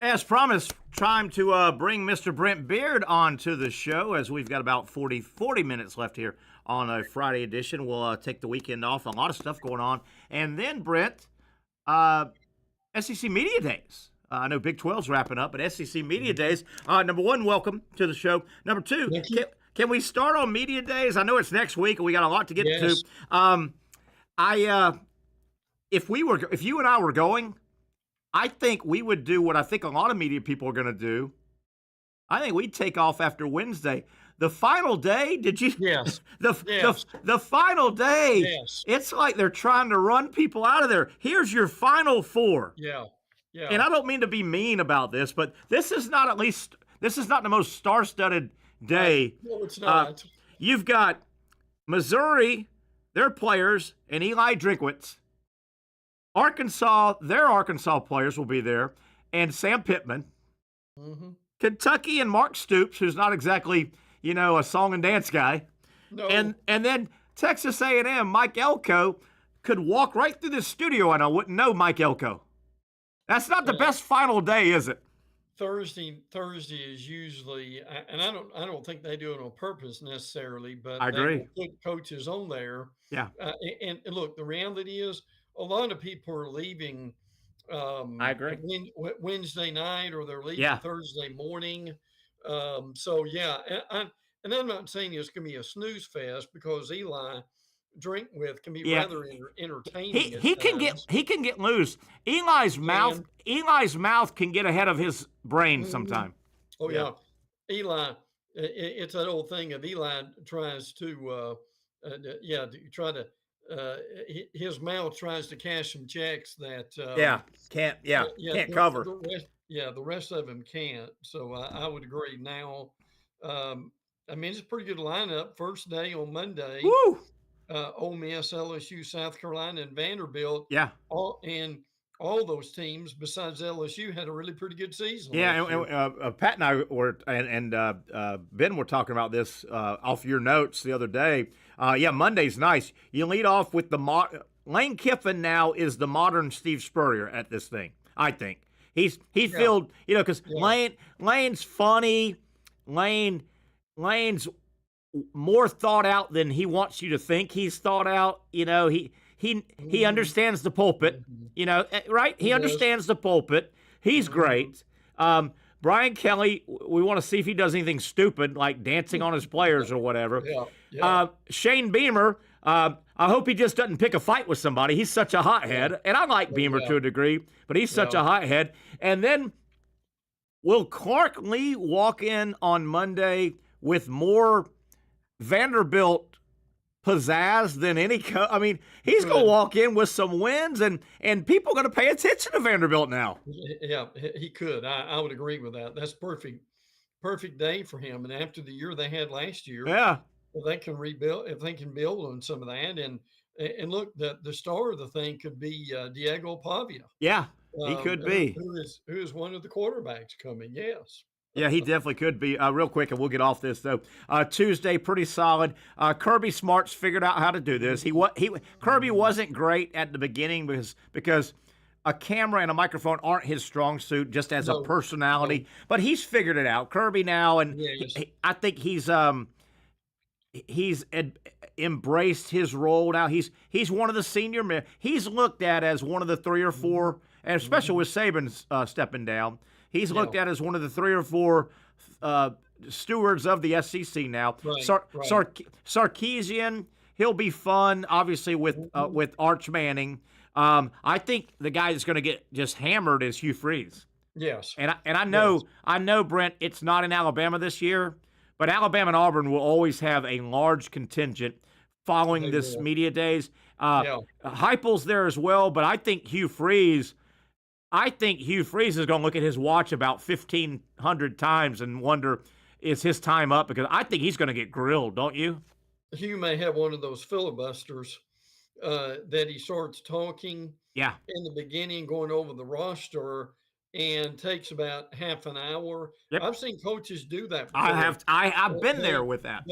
As promised, time to bring Mr. Brent Beard onto the show as we've got about 40 minutes left here on a Friday edition. We'll take the weekend off. A lot of stuff going on. And then, Brent, SEC Media Days. I know Big 12's wrapping up, but SEC Media Days. Number one, welcome to the show. Number two, can we start on Media Days? I know it's next week, and we got a lot to get to. If you and I were going, I think we would do what I think a lot of media people are going to do. I think we'd take off after Wednesday. The final day, did you? Yes. The final day, yes. It's like they're trying to run people out of there. Here's your final four. Yeah. Yeah. And I don't mean to be mean about this, but this is not the most star-studded day. No, it's not. You've got Missouri, their players, and Eli Drinkwitz. Arkansas, their Arkansas players will be there, and Sam Pittman. Mm-hmm. Kentucky and Mark Stoops, who's not exactly, a song and dance guy. No. And then Texas A&M, Mike Elko, could walk right through this studio and I wouldn't know Mike Elko. That's not the best final day, is it? Thursday is usually, and I don't think they do it on purpose necessarily, but I agree. They will put coaches on there. Yeah. And look, the reality is a lot of people are leaving. I agree. Wednesday night, or they're leaving Thursday morning. And I'm not saying it's going to be a snooze fest because Eli Drinkwitz can be rather entertaining. He can get loose. Eli's mouth can get ahead of his brain sometime. Oh yeah. Eli, it's that old thing of Eli tries to his mouth tries to cash some checks that can't cover. The rest of him can't. So I would agree. Now, it's a pretty good lineup. First day on Monday. Woo! Ole Miss, LSU, South Carolina, and Vanderbilt. Yeah. All those teams besides LSU had a really pretty good season. Yeah, and Pat and I were and Ben were talking about this off your notes the other day. Monday's nice. You lead off with Lane Kiffin now is the modern Steve Spurrier at this thing. I think he filled because Lane's funny. Lane's more thought out than he wants you to think he's thought out. He understands the pulpit, right? He understands the pulpit. He's great. Brian Kelly, we want to see if he does anything stupid like dancing on his players or whatever. Shane Beamer, I hope he just doesn't pick a fight with somebody. He's such a hothead. And I like Beamer to a degree, but he's such a hothead. And then will Clark Lee walk in on Monday with more Vanderbilt pizzazz than any he's going to walk in with some wins and people are going to pay attention to Vanderbilt now. Yeah, he could. I would agree with that. That's perfect day for him. And after the year they had last year, if they can rebuild, if they can build on some of that, and look, the star of the thing could be Diego Pavia. Yeah, he could be. Who is one of the quarterbacks coming? Yes. Yeah, he definitely could be. Real quick, and we'll get off this though. Tuesday, pretty solid. Kirby Smart's figured out how to do this. Kirby wasn't great at the beginning because a camera and a microphone aren't his strong suit, just as a personality. But he's figured it out. Kirby now, and I think he's embraced his role now. He's one of the senior men. He's looked at as one of the 3 or 4, and especially with Saban stepping down. He's looked at as one of the 3 or 4 stewards of the SEC now. Sarkisian, he'll be fun, obviously, with Arch Manning. I think the guy that's going to get just hammered is Hugh Freeze. Yes. And I know, Brent, it's not in Alabama this year, but Alabama and Auburn will always have a large contingent following this media days. Heupel's there as well, but I think Hugh Freeze – I think Hugh Freeze is going to look at his watch about 1,500 times and wonder, is his time up? Because I think he's going to get grilled, don't you? Hugh may have one of those filibusters that he starts talking in the beginning, going over the roster, and takes about half an hour. Yep. I've seen coaches do that before. I've been there with that.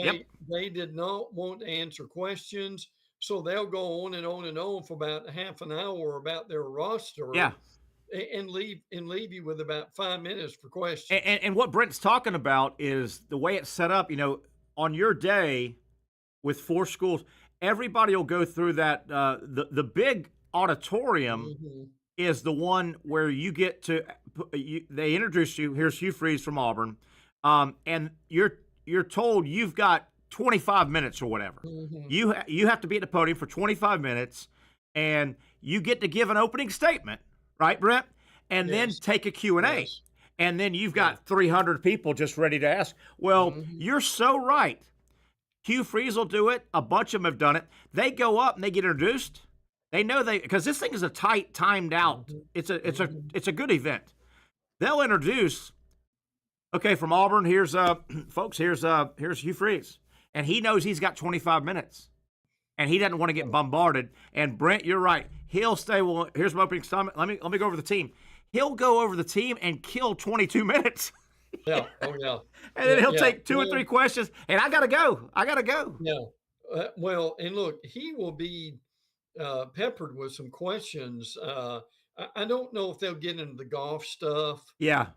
They did not want to answer questions, so they'll go on and on and on for about half an hour about their roster. Yeah. And leave you with about 5 minutes for questions. And what Brent's talking about is the way it's set up. On your day with 4 schools, everybody will go through that. The big auditorium is the one where you get to. They introduce you. Here's Hugh Freeze from Auburn, and you're told you've got 25 minutes or whatever. You have to be at the podium for 25 minutes, and you get to give an opening statement. Right, Brent? And then take a Q&A. Yes. And then you've got 300 people just ready to ask. Well, you're so right. Hugh Freeze will do it. A bunch of them have done it. They go up and they get introduced. They know because this thing is a tight, timed out. It's a good event. They'll introduce, okay, from Auburn, here's folks, here's Hugh Freeze. And he knows he's got 25 minutes. And he doesn't want to get bombarded. And Brent, you're right. He'll stay. Well, here's my opening statement. Let me go over the team. He'll go over the team and kill 22 minutes. Yeah. Oh yeah. And then he'll take 2 or 3 questions. And I gotta go. Yeah. Well, and look, he will be peppered with some questions. I don't know if they'll get into the golf stuff. Yeah.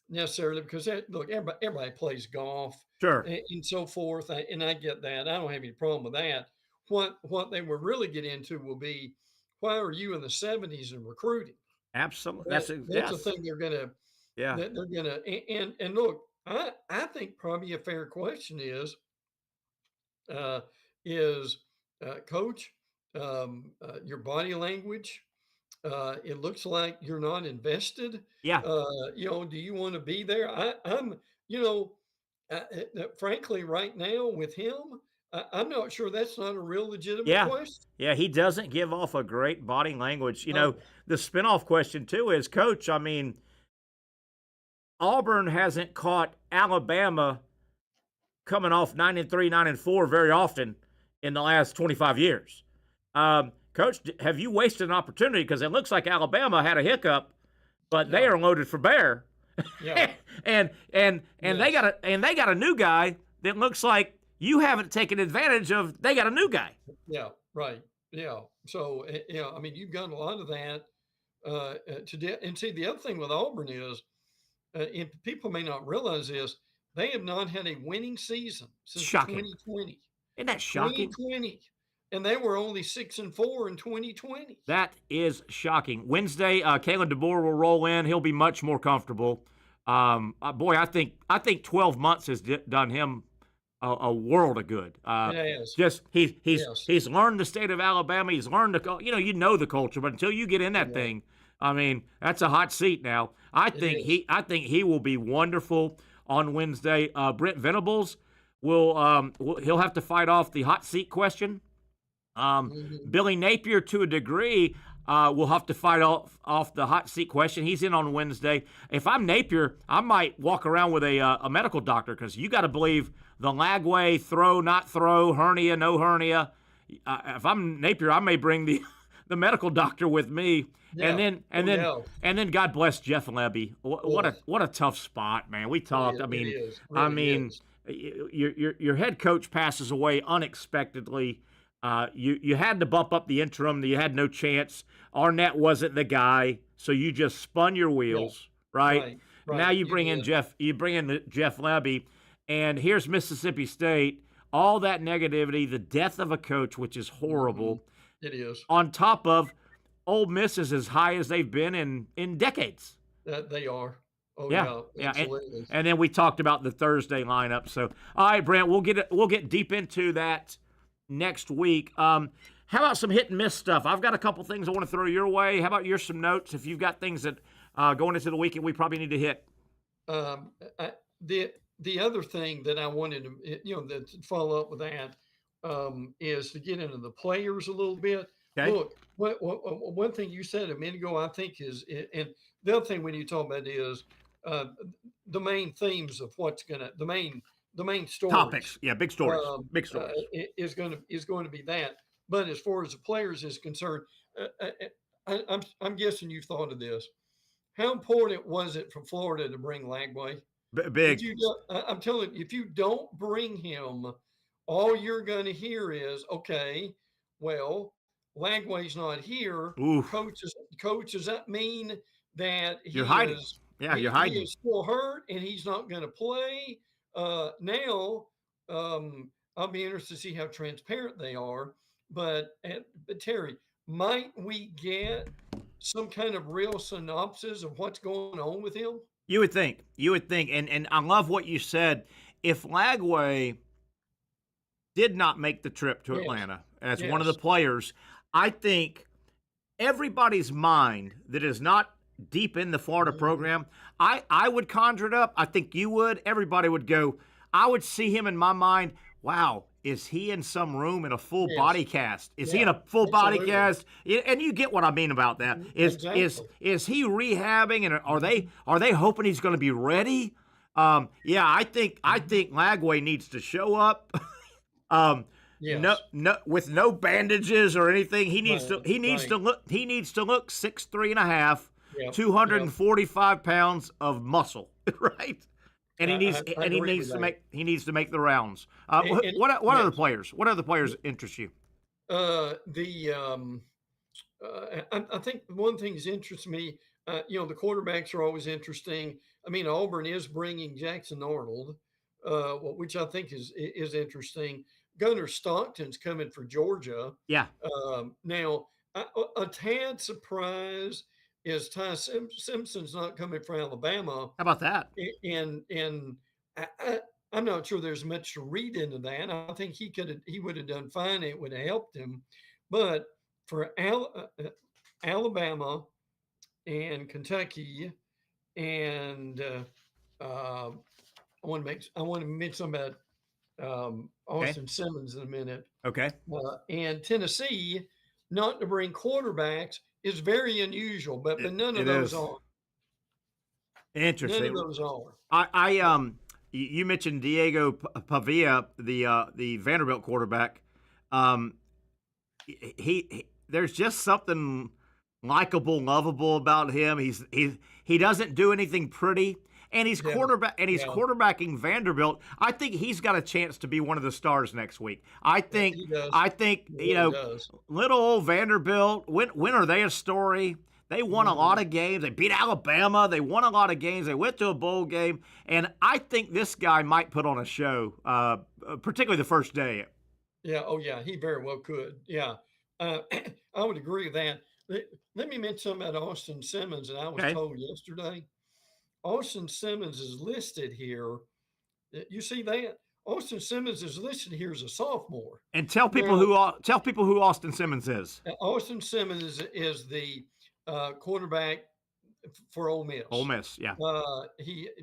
Necessarily, because look, everybody plays golf. Sure. And so forth. And I get that. I don't have any problem with that. What they will really get into will be, why are you in the 70s and recruiting? Absolutely. That's the thing they're gonna. Yeah. They're gonna. And look, I think probably a fair question is Coach, your body language. It looks like you're not invested. Yeah. Do you want to be there? I'm. Frankly, right now with him, I'm not sure that's not a real legitimate question. Yeah, he doesn't give off a great body language. The spinoff question, too, is, Coach, I mean, Auburn hasn't caught Alabama coming off 9-3, 9-4 very often in the last 25 years. Coach, have you wasted an opportunity? Because it looks like Alabama had a hiccup, but they are loaded for bear. Yeah. and they got a new guy that looks like you haven't taken advantage of. They got a new guy. Yeah, right. Yeah. So, I mean, you've got a lot of that and see, the other thing with Auburn is, and people may not realize this, they have not had a winning season since 2020. Isn't that shocking? 2020. And they were only 6-4 in 2020. That is shocking. Wednesday, Kalen DeBoer will roll in. He'll be much more comfortable. Boy, I think 12 months has done him a world of good. Just he's learned the state of Alabama. He's learned the culture, but until you get in that thing, I mean, that's a hot seat now. I think he will be wonderful on Wednesday. Brent Venables he'll have to fight off the hot seat question. Billy Napier, to a degree, will have to fight off the hot seat question. He's in on Wednesday. If I'm Napier, I might walk around with a medical doctor, because you got to believe the Lagway, throw, not throw, hernia, no hernia. If I'm Napier, I may bring the medical doctor with me. And then God bless Jeff Lebby. What a tough spot, man. We talked. Your head coach passes away unexpectedly. You had to bump up the interim. You had no chance. Arnett wasn't the guy, so you just spun your wheels, right? Now you bring in Jeff. You bring in Jeff Lebby, and here's Mississippi State. All that negativity, the death of a coach, which is horrible. It is. On top of Ole Miss is as high as they've been in decades. They are. Oh yeah. Absolutely. And then we talked about the Thursday lineup. So, all right, Brent, we'll get deep into that next week. How about some hit and miss stuff? I've got a couple things I want to throw your way. How about some notes? If you've got things that going into the weekend we probably need to hit. The other thing that I wanted to follow up with that is to get into the players a little bit. Okay. Look, one thing you said a minute ago, I think is, and the other thing when you talk about is the main themes of the main stories. Topics, yeah, big stories, big stories is going to be that. But as far as the players is concerned, I'm guessing you've thought of this. How important was it for Florida to bring Lagway? Big. I'm telling you, if you don't bring him, all you're going to hear is, okay, well, Lagway's not here. Oof. Coach, does that mean that you're hiding? You're hiding. He is still hurt and he's not going to play? Now, I'll be interested to see how transparent they are. But Terry, might we get some kind of real synopsis of what's going on with him? You would think, and I love what you said. If Lagway did not make the trip to Atlanta as one of the players, I think everybody's mind that is not deep in the Florida program, I would conjure it up. I think you would. Everybody would go. I would see him in my mind. Wow, is he in some room in a full body cast? Is he in a full body cast? And you get what I mean about that. Is he rehabbing, and are they hoping he's going to be ready? I think Lagway needs to show up. No, with no bandages or anything. He needs to look 6'3.5", 245 pounds of muscle, right? And he needs to make the rounds. What other players? What other players interest you? I think one thing that interests me. The quarterbacks are always interesting. I mean, Auburn is bringing Jackson Arnold, which I think is interesting. Gunnar Stockton's coming for Georgia. Yeah. Now, a tad surprised is Ty Simpson's not coming for Alabama. How about that? And I'm not sure there's much to read into that. I think he would have done fine. It would have helped him. But for Alabama and Kentucky, and I want to mention about Austin Simmons in a minute. Okay. And Tennessee, not to bring quarterbacks is very unusual, but none of those are. Interesting. None of those are. You mentioned Diego Pavia, the Vanderbilt quarterback. There's just something likable, lovable about him. He doesn't do anything pretty. And he's quarterbacking Vanderbilt. I think he's got a chance to be one of the stars next week. I think little old Vanderbilt. When are they a story? They won a lot of games. They beat Alabama. They won a lot of games. They went to a bowl game. And I think this guy might put on a show, particularly the first day. Yeah. Oh, yeah. He very well could. Yeah. I would agree with that. Let me mention something about Austin Simmons that I was told yesterday. Austin Simmons is listed here. You see that? Austin Simmons is listed here as a sophomore. And tell people who Austin Simmons is. Austin Simmons is the quarterback for Ole Miss. Ole Miss, yeah.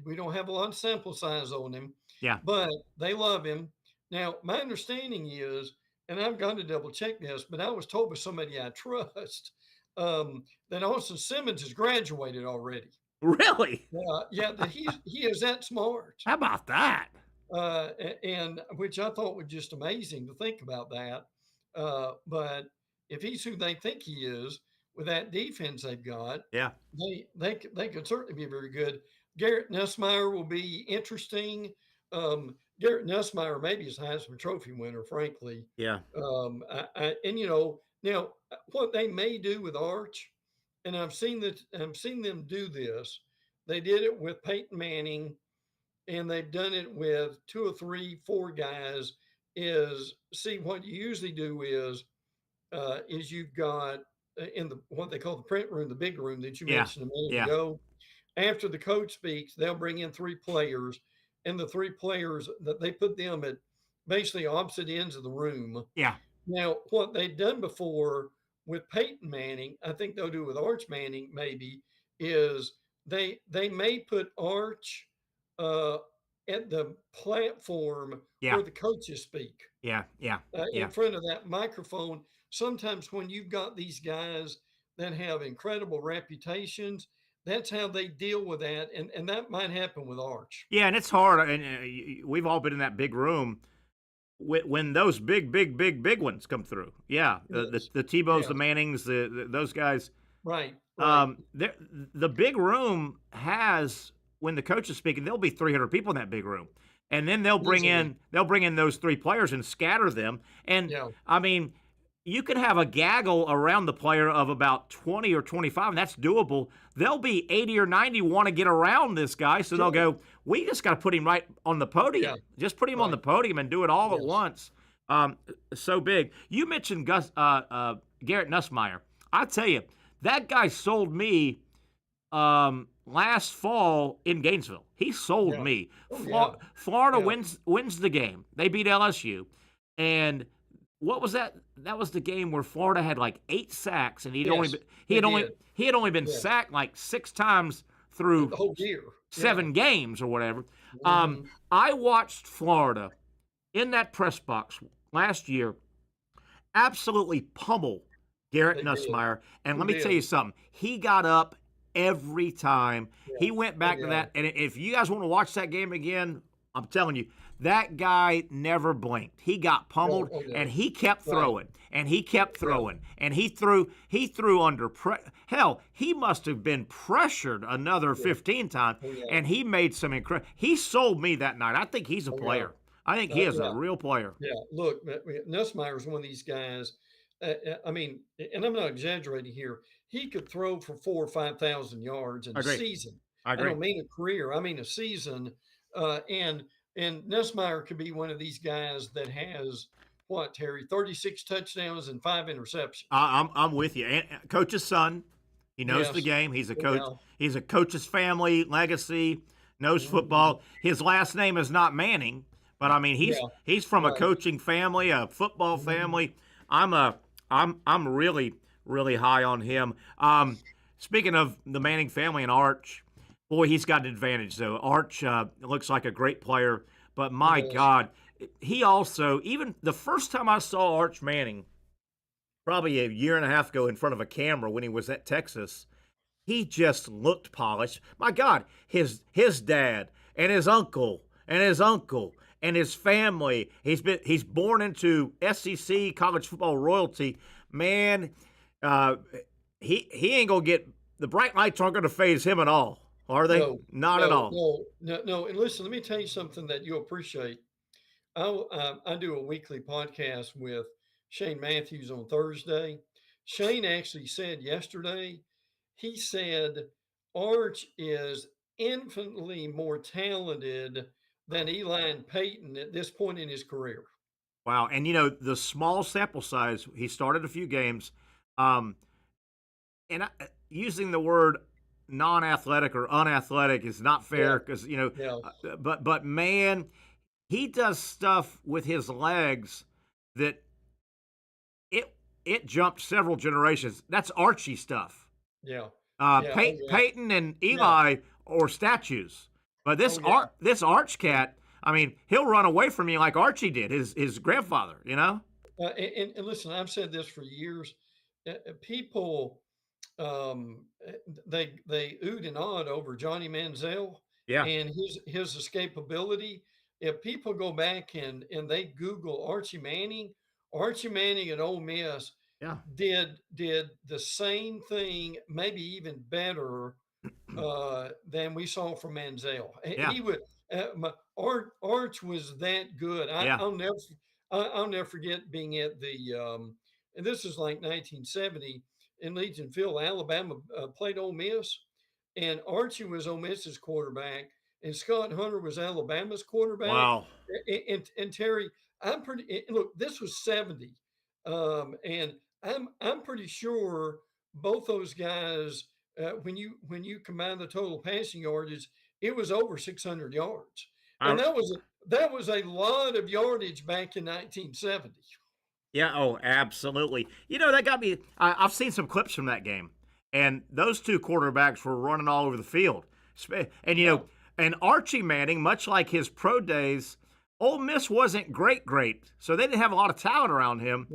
We don't have a lot of sample size on him. Yeah. But they love him. Now, my understanding is, and I've got to double check this, but I was told by somebody I trust that Austin Simmons has graduated already. Really? Yeah, that he is that smart. How about that? And which I thought was just amazing to think about that. But if he's who they think he is, with that defense they've got, they could certainly be very good. Garrett Nussmeier will be interesting. Garrett Nussmeier maybe is Heisman Trophy winner, frankly. Yeah. Now what they may do with Arch, and I've seen them do this. They did it with Peyton Manning, and they've done it with 2 or 3, 4 guys. What you usually do is you've got in what they call the print room, the big room that you mentioned a minute ago. After the coach speaks, they'll bring in 3 players, and the 3 players that they put them at basically opposite ends of the room. Yeah. Now, what they've done before with Peyton Manning, I think they'll do with Arch Manning maybe, is they may put Arch at the platform where the coaches speak. Yeah. In front of that microphone, sometimes when you've got these guys that have incredible reputations, that's how they deal with that, and that might happen with Arch. Yeah, and it's hard, and we've all been in that big room when those big ones come through. Yeah, the Tebows, the Mannings, those guys. Right. The big room has, when the coach is speaking, there'll be 300 people in that big room, and then they'll bring in those 3 players and scatter them. And I mean, you can have a gaggle around the player of about 20 or 25, and that's doable. There'll be 80 or 90 want to get around this guy, so they'll go, we just got to put him right on the podium. Just put him on the podium and do it all at once. So big. You mentioned Garrett Nussmeier. I tell you, that guy sold me last fall in Gainesville. He sold me. Florida wins the game. They beat LSU, and what was that? That was the game where Florida had like 8 sacks, and he had only been sacked like 6 times through the whole year, 7 games or whatever. I watched Florida in that press box last year absolutely pummel Garrett Nussmeier, and let me tell you something. He got up every time. He went back to that, and if you guys want to watch that game again, I'm telling you, that guy never blinked. He got pummeled, and he kept throwing, and he kept throwing, and he threw under hell, he must have been pressured another 15 times, and he made some incredible. He sold me that night. I think he's a player. I think he is a real player. Yeah, look, Nussmeier is one of these guys. I mean, and I'm not exaggerating here. He could throw for 4,000 or 5,000 yards in a season. I don't mean a career. I mean a season. And Nussmeier could be one of these guys that has what, Terry, 36 touchdowns and 5 interceptions. I'm with you. And coach's son, he knows the game. He's a coach. He's a coach's family legacy. Knows football. His last name is not Manning, but I mean he's from a coaching family, a football family. I'm really high on him. Speaking of the Manning family and Arch, boy, he's got an advantage though. Arch looks like a great player, but my God, he also, even the first time I saw Arch Manning, probably a year and a half ago in front of a camera when he was at Texas, he just looked polished. My God, his dad and his uncle and his family. He's born into SEC college football royalty. Man, he ain't gonna get, the bright lights aren't gonna phase him at all, are they? Not at all. No. And listen, let me tell you something that you'll appreciate. I do a weekly podcast with Shane Matthews on Thursday. Shane actually said yesterday, he said Arch is infinitely more talented than Eli and Peyton at this point in his career. Wow. And, you know, the small sample size, he started a few games. And using the word non-athletic or unathletic is not fair because, you know, but man, he does stuff with his legs that it jumped several generations. That's Archie stuff. Peyton and Eli are statues. But this Arch cat, I mean, he'll run away from you like Archie did, his grandfather, you know? And listen, I've said this for years. People, they oohed and awed over Johnny Manziel and his escapability. If people go back and they Google Archie Manning at Ole Miss did the same thing, maybe even better than we saw from Manziel. He would Arch was that good. I'll never forget being at the and this is like 1970 in Legion Field. Alabama played Ole Miss, and Archie was Ole Miss's quarterback, and Scott Hunter was Alabama's quarterback. Wow. And Terry, look, this was 70, and I'm pretty sure both those guys. When you combine the total passing yardage, it was over 600 yards, and that was a lot of yardage back in 1970. Yeah, oh, absolutely. You know, that got me. I've seen some clips from that game, and those two quarterbacks were running all over the field. And you know, and Archie Manning, much like his pro days, Ole Miss wasn't great, so they didn't have a lot of talent around him.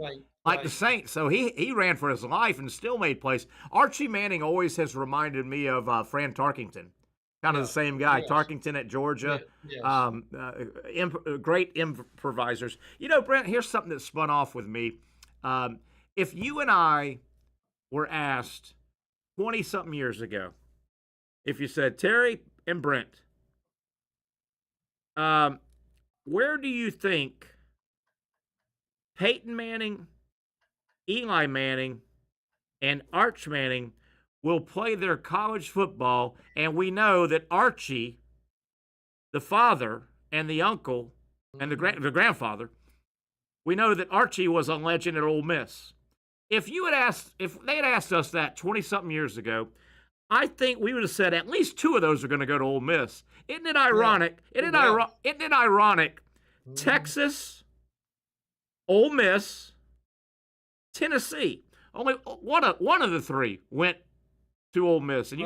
Like the Saints. So he ran for his life and still made plays. Archie Manning always has reminded me of Fran Tarkington. Kind of the same guy. Yes. Tarkington at Georgia. Yes. Great improvisers. You know, Brent, here's something that spun off with me. If you and I were asked 20-something years ago, if you said, Terry and Brent, where do you think Peyton Manning, Eli Manning, and Arch Manning will play their college football? And we know that Archie, the father and the uncle and the grandfather, we know that Archie was a legend at Ole Miss. If they had asked us that 20-something years ago, I think we would have said at least two of those are going to go to Ole Miss. Isn't it ironic? Yeah. Isn't it ironic? Texas, Ole Miss, Tennessee. Only one of the three went to Ole Miss. And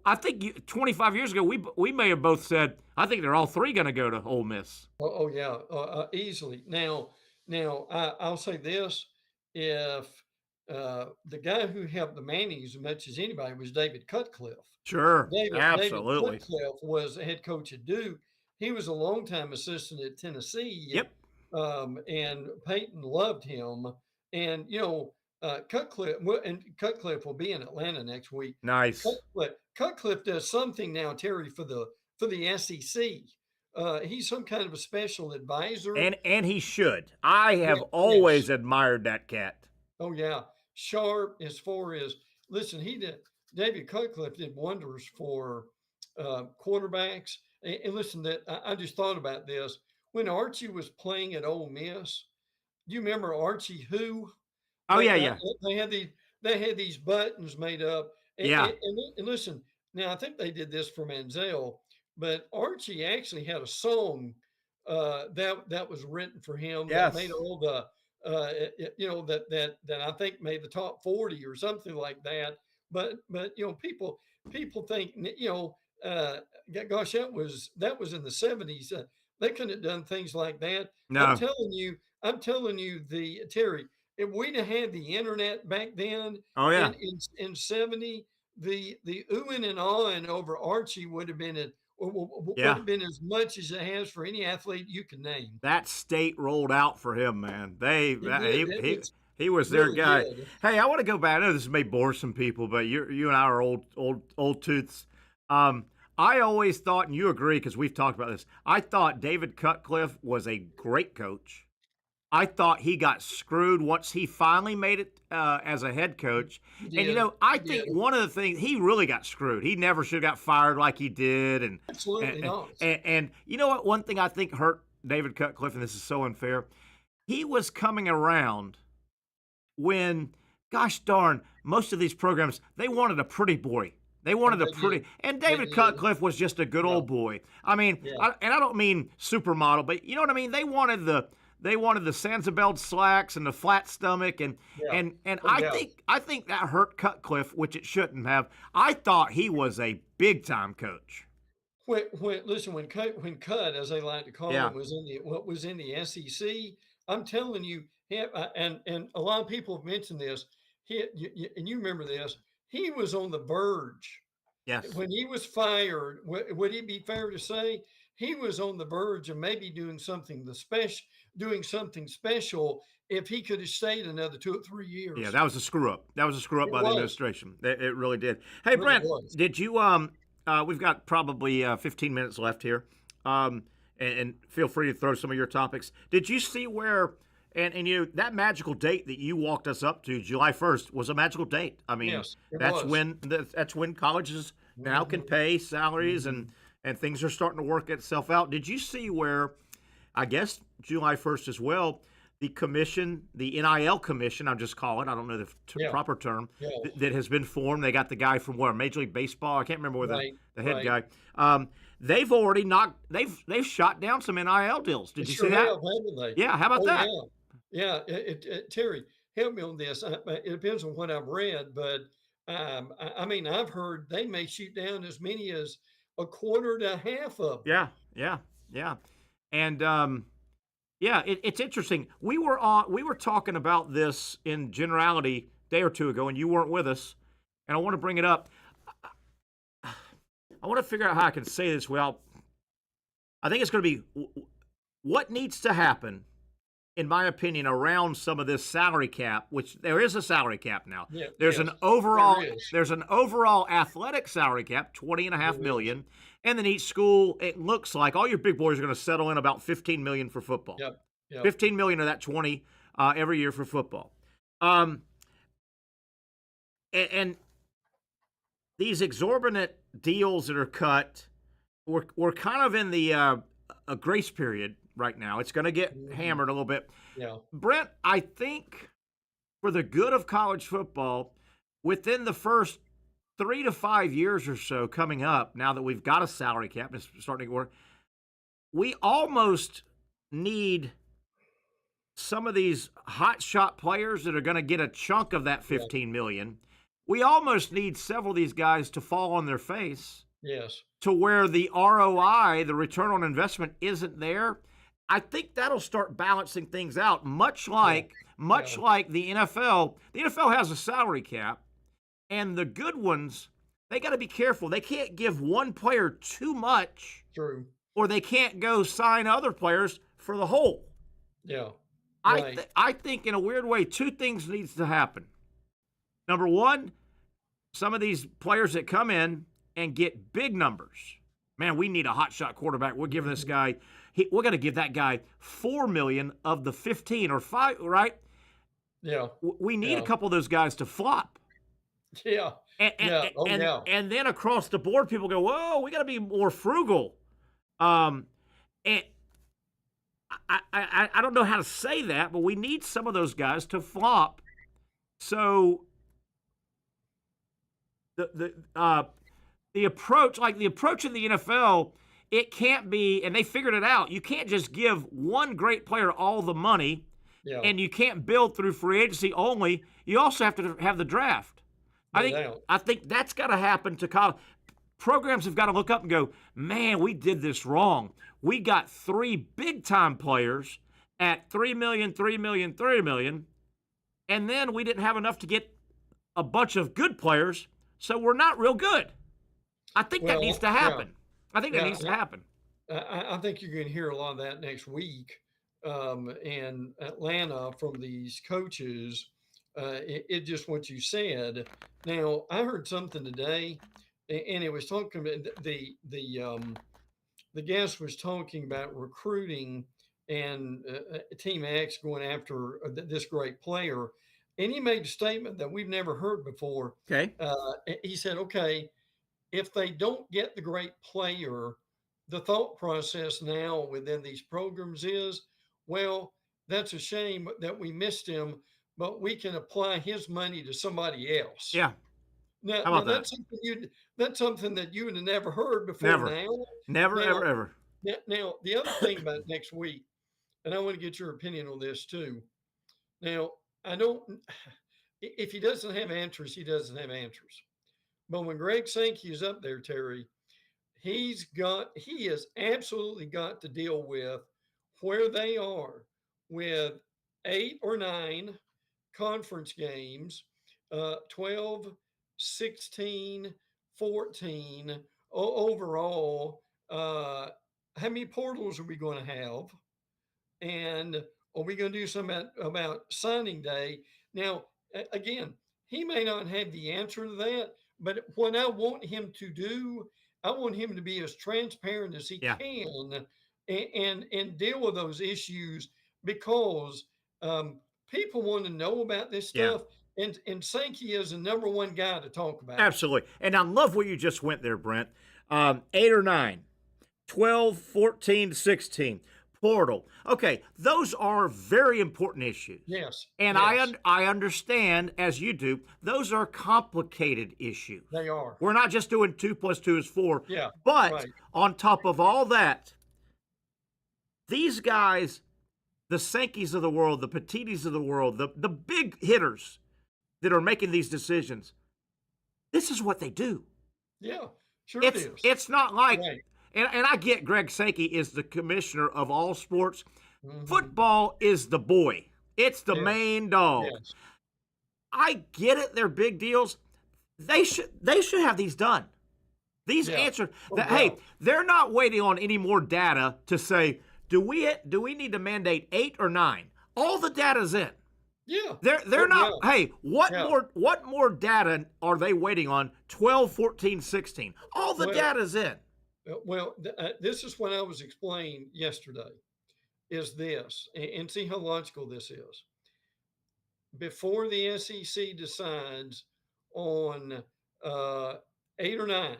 I think 25 years ago we may have both said I think they're all three going to go to Ole Miss. Oh yeah, easily. Now I'll say this: if the guy who helped the Mannings as much as anybody was David Cutcliffe. Sure, absolutely. David Cutcliffe was the head coach at Duke. He was a longtime assistant at Tennessee. Yep. And Peyton loved him. And Cutcliffe will be in Atlanta next week. Nice. Cutcliffe does something now, Terry, for the SEC. He's some kind of a special advisor. And he should. I have always admired that cat. Oh yeah, sharp as far as David Cutcliffe did wonders for quarterbacks. And listen, that I just thought about this when Archie was playing at Ole Miss. Do you remember Archie Who? Oh yeah. They had these buttons made up. And listen, now I think they did this for Manziel, but Archie actually had a song that was written for him. Yes. That made all the that I think made the top 40 or something like that. But people think gosh, that was in the 70s. They couldn't have done things like that. No. I'm telling you, Terry, if we'd have had the internet back then, in 70, the oohing and ahhing over Archie would have been as much as it has for any athlete you can name. That state rolled out for him, man. He was their really guy. Good. Hey, I want to go back. I know this may bore some people, but you and I are old tooths. I always thought, and you agree because we've talked about this, I thought David Cutcliffe was a great coach. I thought he got screwed once he finally made it as a head coach. I think one of the things, he really got screwed. He never should have got fired like he did. Absolutely not. And you know what? One thing I think hurt David Cutcliffe, and this is so unfair, he was coming around when, gosh darn, most of these programs, they wanted a pretty boy. They wanted a pretty, and David Cutcliffe was just a good old boy. I mean, I don't mean supermodel, but you know what I mean? They wanted the Sanzabelled slacks and the flat stomach, and I think that hurt Cutcliffe, which it shouldn't have. I thought he was a big time coach. When Cut, as they like to call him, was in the SEC, I'm telling you, and a lot of people have mentioned this. And you remember this. He was on the verge. Yes. When he was fired, would it be fair to say he was on the verge of maybe doing something special if he could have stayed another 2 or 3 years? Yeah, that was a screw up. That was a screw up by the administration. It really did. Hey, Brent, did you? We've got probably 15 minutes left here, and feel free to throw some of your topics. Did you see where? And that magical date that you walked us up to, July 1st, was a magical date. I mean, yes, that's when colleges now can pay salaries and things are starting to work itself out. Did you see where, I guess July 1st as well, the commission, the NIL commission, I'll just call it, I don't know the proper term, that has been formed. They got the guy from where, Major League Baseball, I can't remember where the head guy. They've already they've shot down some NIL deals. Did you see that? Haven't they? Yeah, how about that? Yeah, Terry, help me on this. It depends on what I've read, but I mean, I've heard they may shoot down as many as a quarter to half of them. Yeah. Yeah. And it's interesting. We were talking about this in generality a day or two ago, and you weren't with us. And I want to bring it up. I want to figure out how I can say this well. I think it's going to be what needs to happen, in my opinion, around some of this salary cap, which there is a salary cap now. Yeah, there's yes, an overall there is. there's an overall athletic salary cap, $20.5 million, and then each school, it looks like all your big boys are going to settle in about $15 million for football. Yep. $15 million of that 20 every year for football. And these exorbitant deals that are cut, we're kind of in the a grace period right now. It's going to get hammered a little bit. Yeah. Brent, I think for the good of college football, within the first 3 to 5 years or so coming up, now that we've got a salary cap, it's starting to work, we almost need some of these hot shot players that are going to get a chunk of that $15 million. We almost need several of these guys to fall on their face. Yes. To where the ROI, the return on investment, isn't there. I think that'll start balancing things out, much like the NFL. The NFL has a salary cap, and the good ones, they got to be careful. They can't give one player too much. True. Or they can't go sign other players for the whole. Yeah. I think in a weird way, two things needs to happen. Number one, some of these players that come in and get big numbers. Man, we need a hotshot quarterback. We're giving this guy, we're going to give that guy $4 million of the 15 or 5, right? Yeah. We need a couple of those guys to flop. Yeah. And then across the board, people go, whoa, we got to be more frugal. And I don't know how to say that, but we need some of those guys to flop. So the approach in the NFL, it can't be, and they figured it out. You can't just give one great player all the money, and you can't build through free agency only. You also have to have the draft. I think that's got to happen to college. Programs have got to look up and go, man, we did this wrong. We got 3 big-time players at $3 million, $3 million, $3 million, and then we didn't have enough to get a bunch of good players, so we're not real good. I think that needs to happen. I think that needs to happen. I think you're going to hear a lot of that next week in Atlanta from these coaches. It just what you said. Now, I heard something today, and it was talking about the guest was talking about recruiting and Team X going after this great player. And he made a statement that we've never heard before. Okay. He said, okay, if they don't get the great player, the thought process now within these programs is, well, that's a shame that we missed him, but we can apply his money to somebody else. Yeah. Now that's something that you would have never heard before. Never, ever. Now, the other thing about next week, and I want to get your opinion on this too. Now, if he doesn't have answers, he doesn't have answers. But when Greg Sankey is up there, Terry, he has absolutely got to deal with where they are with 8 or 9 conference games, 12, 16, 14 overall. How many portals are we going to have? And are we going to do something about signing day? Now, again, he may not have the answer to that, but what I want him to do, I want him to be as transparent as he can and deal with those issues because people want to know about this stuff. And Sankey is the number one guy to talk about. Absolutely. And I love where you just went there, Brent. 8 or 9, 12, 14, 16. Portal. Okay, those are very important issues. Yes. And yes. I understand, as you do, those are complicated issues. They are. We're not just doing 2 + 2 is 4. Yeah. But on top of all that, these guys, the Sankeys of the world, the Petitis of the world, the big hitters that are making these decisions, this is what they do. Yeah, sure it is. It's not like and I get Greg Sankey is the commissioner of all sports. Football is the boy. It's the main dog. Yes. I get it. They're big deals. They should have these done. These answers. Hey, they're not waiting on any more data to say, do we need to mandate 8 or 9? All the data's in. Yeah. They're not. Yeah. Hey, what more data are they waiting on? 12, 14, 16. All the data's in. Well, this is what I was explained yesterday. Is this, and see how logical this is. Before the SEC decides on 8 or 9,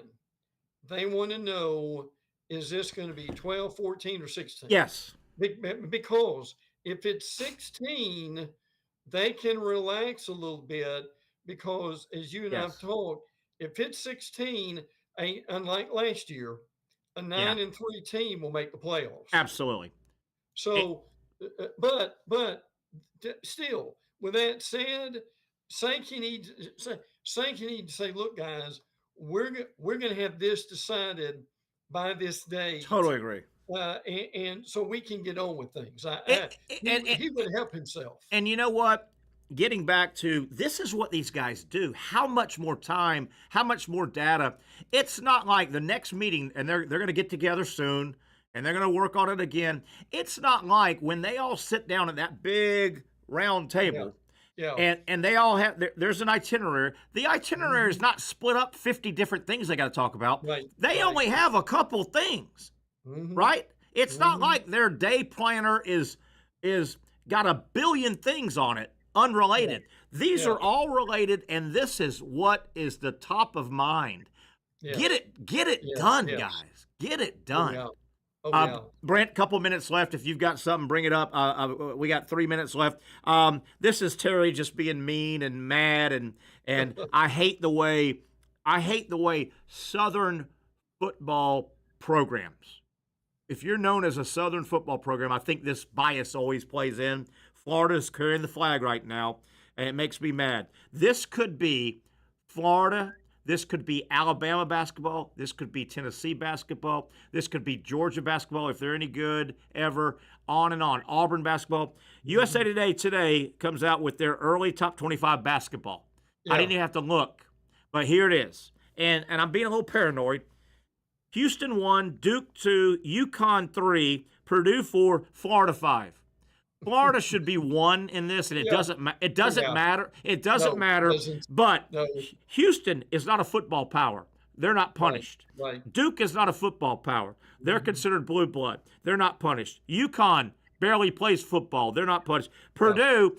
they want to know, is this going to be 12, 14, or 16? Yes. Because if it's 16, they can relax a little bit because, as you and I've talked, if it's 16, unlike last year, a 9-3 team will make the playoffs. Absolutely. So, but still, with that said, Sankey needs to say, look, guys, we're going to have this decided by this day. Totally agree. And so we can get on with things. He would help himself. And you know what? Getting back to this is what these guys do. How much more time? How much more data? It's not like the next meeting, and they're going to get together soon, and they're going to work on it again. It's not like when they all sit down at that big round table. Yeah. And they all have, there's an itinerary. The itinerary is not split up 50 different things they got to talk about. Right. They only have a couple things, right? It's not like their day planner is got a billion things on it, unrelated. These are all related, and this is what is the top of mind. Get it done, guys. Get it done. Brent, couple minutes left. If you've got something, bring it up. We got 3 minutes left. This is Terry just being mean and mad, and I hate the way Southern football programs. If you're known as a Southern football program, I think this bias always plays in. Florida's carrying the flag right now, and it makes me mad. This could be Florida. This could be Alabama basketball. This could be Tennessee basketball. This could be Georgia basketball, if they're any good ever. On and on. Auburn basketball. USA Today comes out with their early top 25 basketball. I didn't even have to look, but here it is. And I'm being a little paranoid. Houston 1, Duke 2, UConn 3, Purdue 4, Florida 5. Florida should be 1 in this, and it doesn't matter. It doesn't matter. It doesn't matter. But Houston is not a football power. They're not punished. Right. Duke is not a football power. They're considered blue blood. They're not punished. UConn barely plays football. They're not punished. Purdue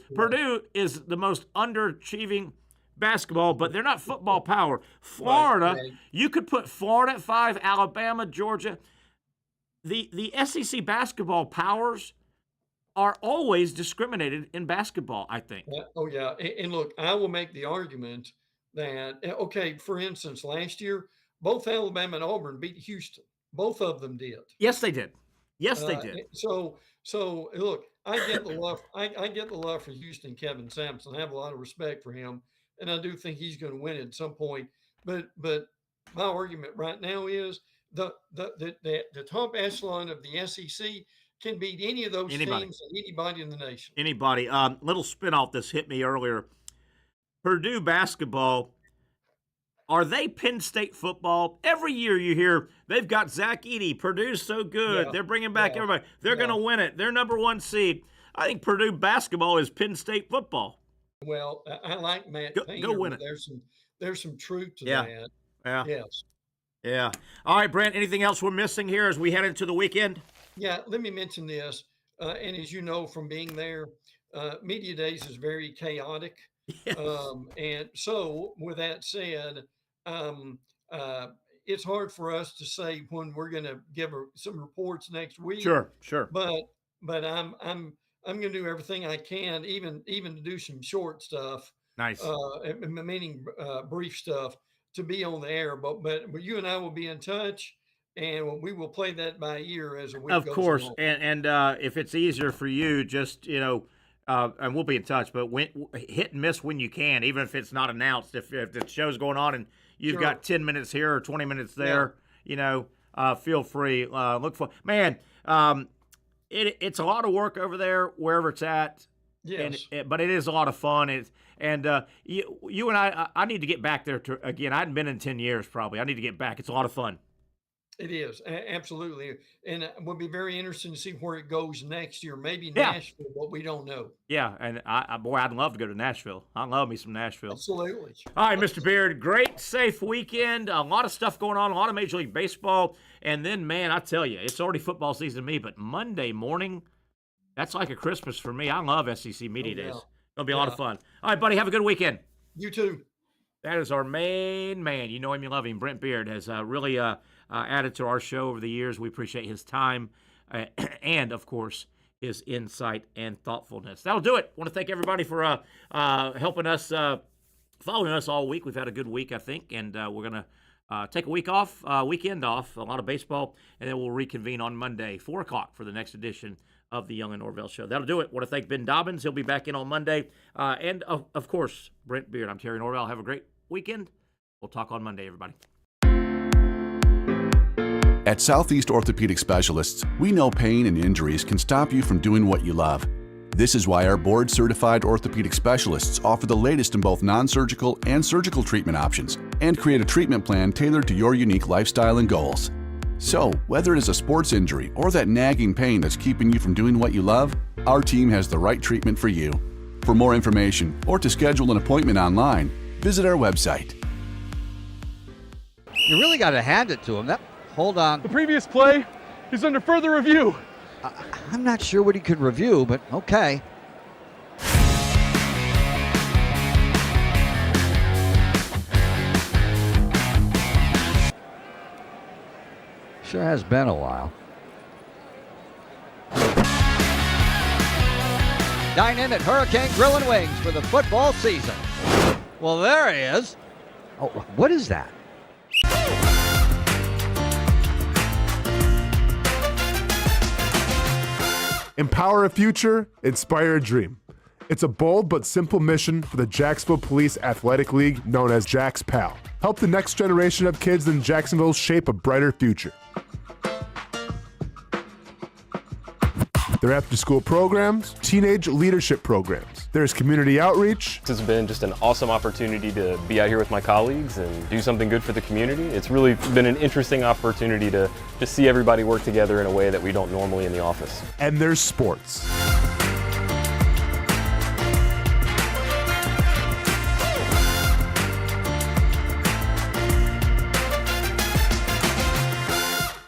is the most underachieving basketball, but they're not football power. Florida, you could put Florida at 5, Alabama, Georgia. The SEC basketball powers are always discriminated in basketball, I think. And look, I will make the argument that, okay, for instance, last year, both Alabama and Auburn beat Houston. Both of them did. Yes, they did. Yes, they did. So look, I get the love. I get the love for Houston, Kevin Sampson. I have a lot of respect for him, and I do think he's going to win at some point. But my argument right now is the top echelon of the SEC can beat any of those teams and anybody in the nation. Anybody. Little spin off this hit me earlier. Purdue basketball, are they Penn State football? Every year you hear they've got Zach Edey. Purdue's so good. They're bringing back everybody. They're going to win it. They're number 1 seed. I think Purdue basketball is Penn State football. Well, I like Matt Painter. Go win it. There's some truth to that. Yeah. Yes. Yeah. All right, Brent, anything else we're missing here as we head into the weekend? Yeah, let me mention this. And as you know from being there, Media Days is very chaotic. Yes. And so, with that said, it's hard for us to say when we're going to give some reports next week. Sure. But I'm going to do everything I can, even to do some short stuff. Nice. Meaning brief stuff to be on the air. But you and I will be in touch. And we will play that by ear as a week goes Of course, along. and if it's easier for you, just and we'll be in touch. But hit and miss when you can, even if it's not announced. If the show's going on and you've got 10 minutes here or 20 minutes there, feel free. Look for man. It's a lot of work over there wherever it's at. Yes. But it is a lot of fun. You and I need to get back there again. I hadn't been in 10 years probably. I need to get back. It's a lot of fun. It is, absolutely. And it will be very interesting to see where it goes next year. Maybe Nashville, but we don't know. Yeah, and I'd love to go to Nashville. I love me some Nashville. Absolutely. All right, Mr. Beard, great, safe weekend. A lot of stuff going on, a lot of Major League Baseball. And then, man, I tell you, it's already football season to me, but Monday morning, that's like a Christmas for me. I love SEC Media Days. It'll be a lot of fun. All right, buddy, have a good weekend. You too. That is our main man. You know him, you love him. Brent Beard has really added to our show over the years. We appreciate his time and, of course, his insight and thoughtfulness. That'll do it. I want to thank everybody for helping us, following us all week. We've had a good week, I think, and we're going to take a weekend off, a lot of baseball, and then we'll reconvene on Monday, 4 o'clock for the next edition of the Young and Norvelle Show. That'll do it. I want to thank Ben Dobbins. He'll be back in on Monday. And, of course, Brent Beard. I'm Terry Norvelle. Have a great weekend. We'll talk on Monday, everybody. At Southeast Orthopedic Specialists, we know pain and injuries can stop you from doing what you love. This is why our board-certified orthopedic specialists offer the latest in both non-surgical and surgical treatment options and create a treatment plan tailored to your unique lifestyle and goals. So, whether it is a sports injury or that nagging pain that's keeping you from doing what you love, our team has the right treatment for you. For more information or to schedule an appointment online, visit our website. You really got to hand it to him. Hold on. The previous play is under further review. I'm not sure what he could review, but okay. Sure has been a while. Dine in at Hurricane Grill and Wings for the football season. Well, there he is. Oh, what is that? Empower a future, inspire a dream. It's a bold but simple mission for the Jacksonville Police Athletic League known as Jax PAL. Help the next generation of kids in Jacksonville shape a brighter future. Their after-school programs, teenage leadership programs. There's community outreach. This has been just an awesome opportunity to be out here with my colleagues and do something good for the community. It's really been an interesting opportunity to just see everybody work together in a way that we don't normally in the office. And there's sports.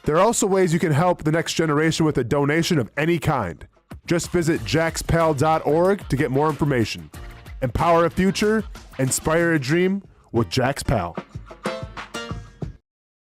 There are also ways you can help the next generation with a donation of any kind. Just visit jaxpal.org to get more information. Empower a future, inspire a dream with Jax PAL.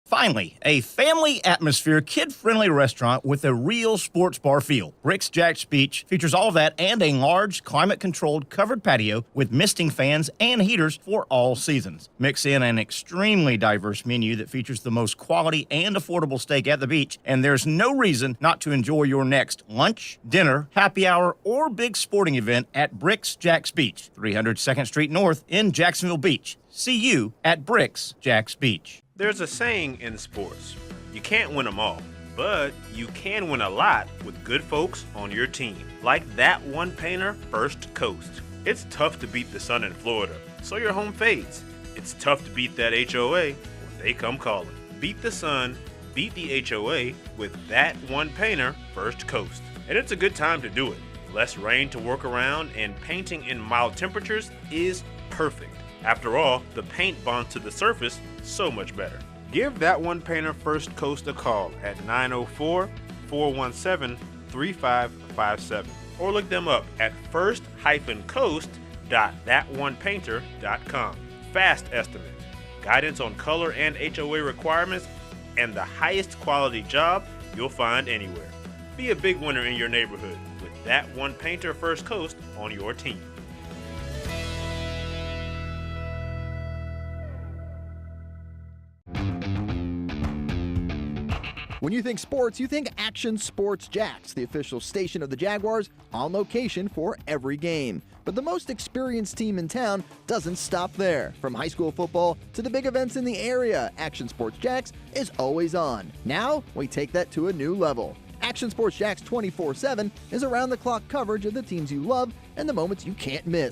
Finally, a family atmosphere, kid-friendly restaurant with a real sports bar feel. Bricks Jack's Beach features all of that and a large, climate-controlled covered patio with misting fans and heaters for all seasons. Mix in an extremely diverse menu that features the most quality and affordable steak at the beach, and there's no reason not to enjoy your next lunch, dinner, happy hour, or big sporting event at Bricks Jack's Beach, 300 2nd Street North in Jacksonville Beach. See you at Bricks Jack's Beach. There's a saying in sports, you can't win them all, but you can win a lot with good folks on your team. Like that one painter, First Coast. It's tough to beat the sun in Florida, so your home fades. It's tough to beat that HOA when they come calling. Beat the sun, beat the HOA with that one painter, First Coast. And it's a good time to do it. Less rain to work around and painting in mild temperatures is perfect. After all, the paint bonds to the surface so much better. Give that one painter First Coast a call at 904-417-3557 or look them up at first-coast.thatonepainter.com. Fast estimate, guidance on color and HOA requirements, and the highest quality job you'll find anywhere. Be a big winner in your neighborhood with that one painter First Coast on your team. When you think sports, you think Action Sports Jax, the official station of the Jaguars, on location for every game. But the most experienced team in town doesn't stop there. From high school football to the big events in the area, Action Sports Jax is always on. Now, we take that to a new level. Action Sports Jax 24/7 is around-the-clock coverage of the teams you love and the moments you can't miss.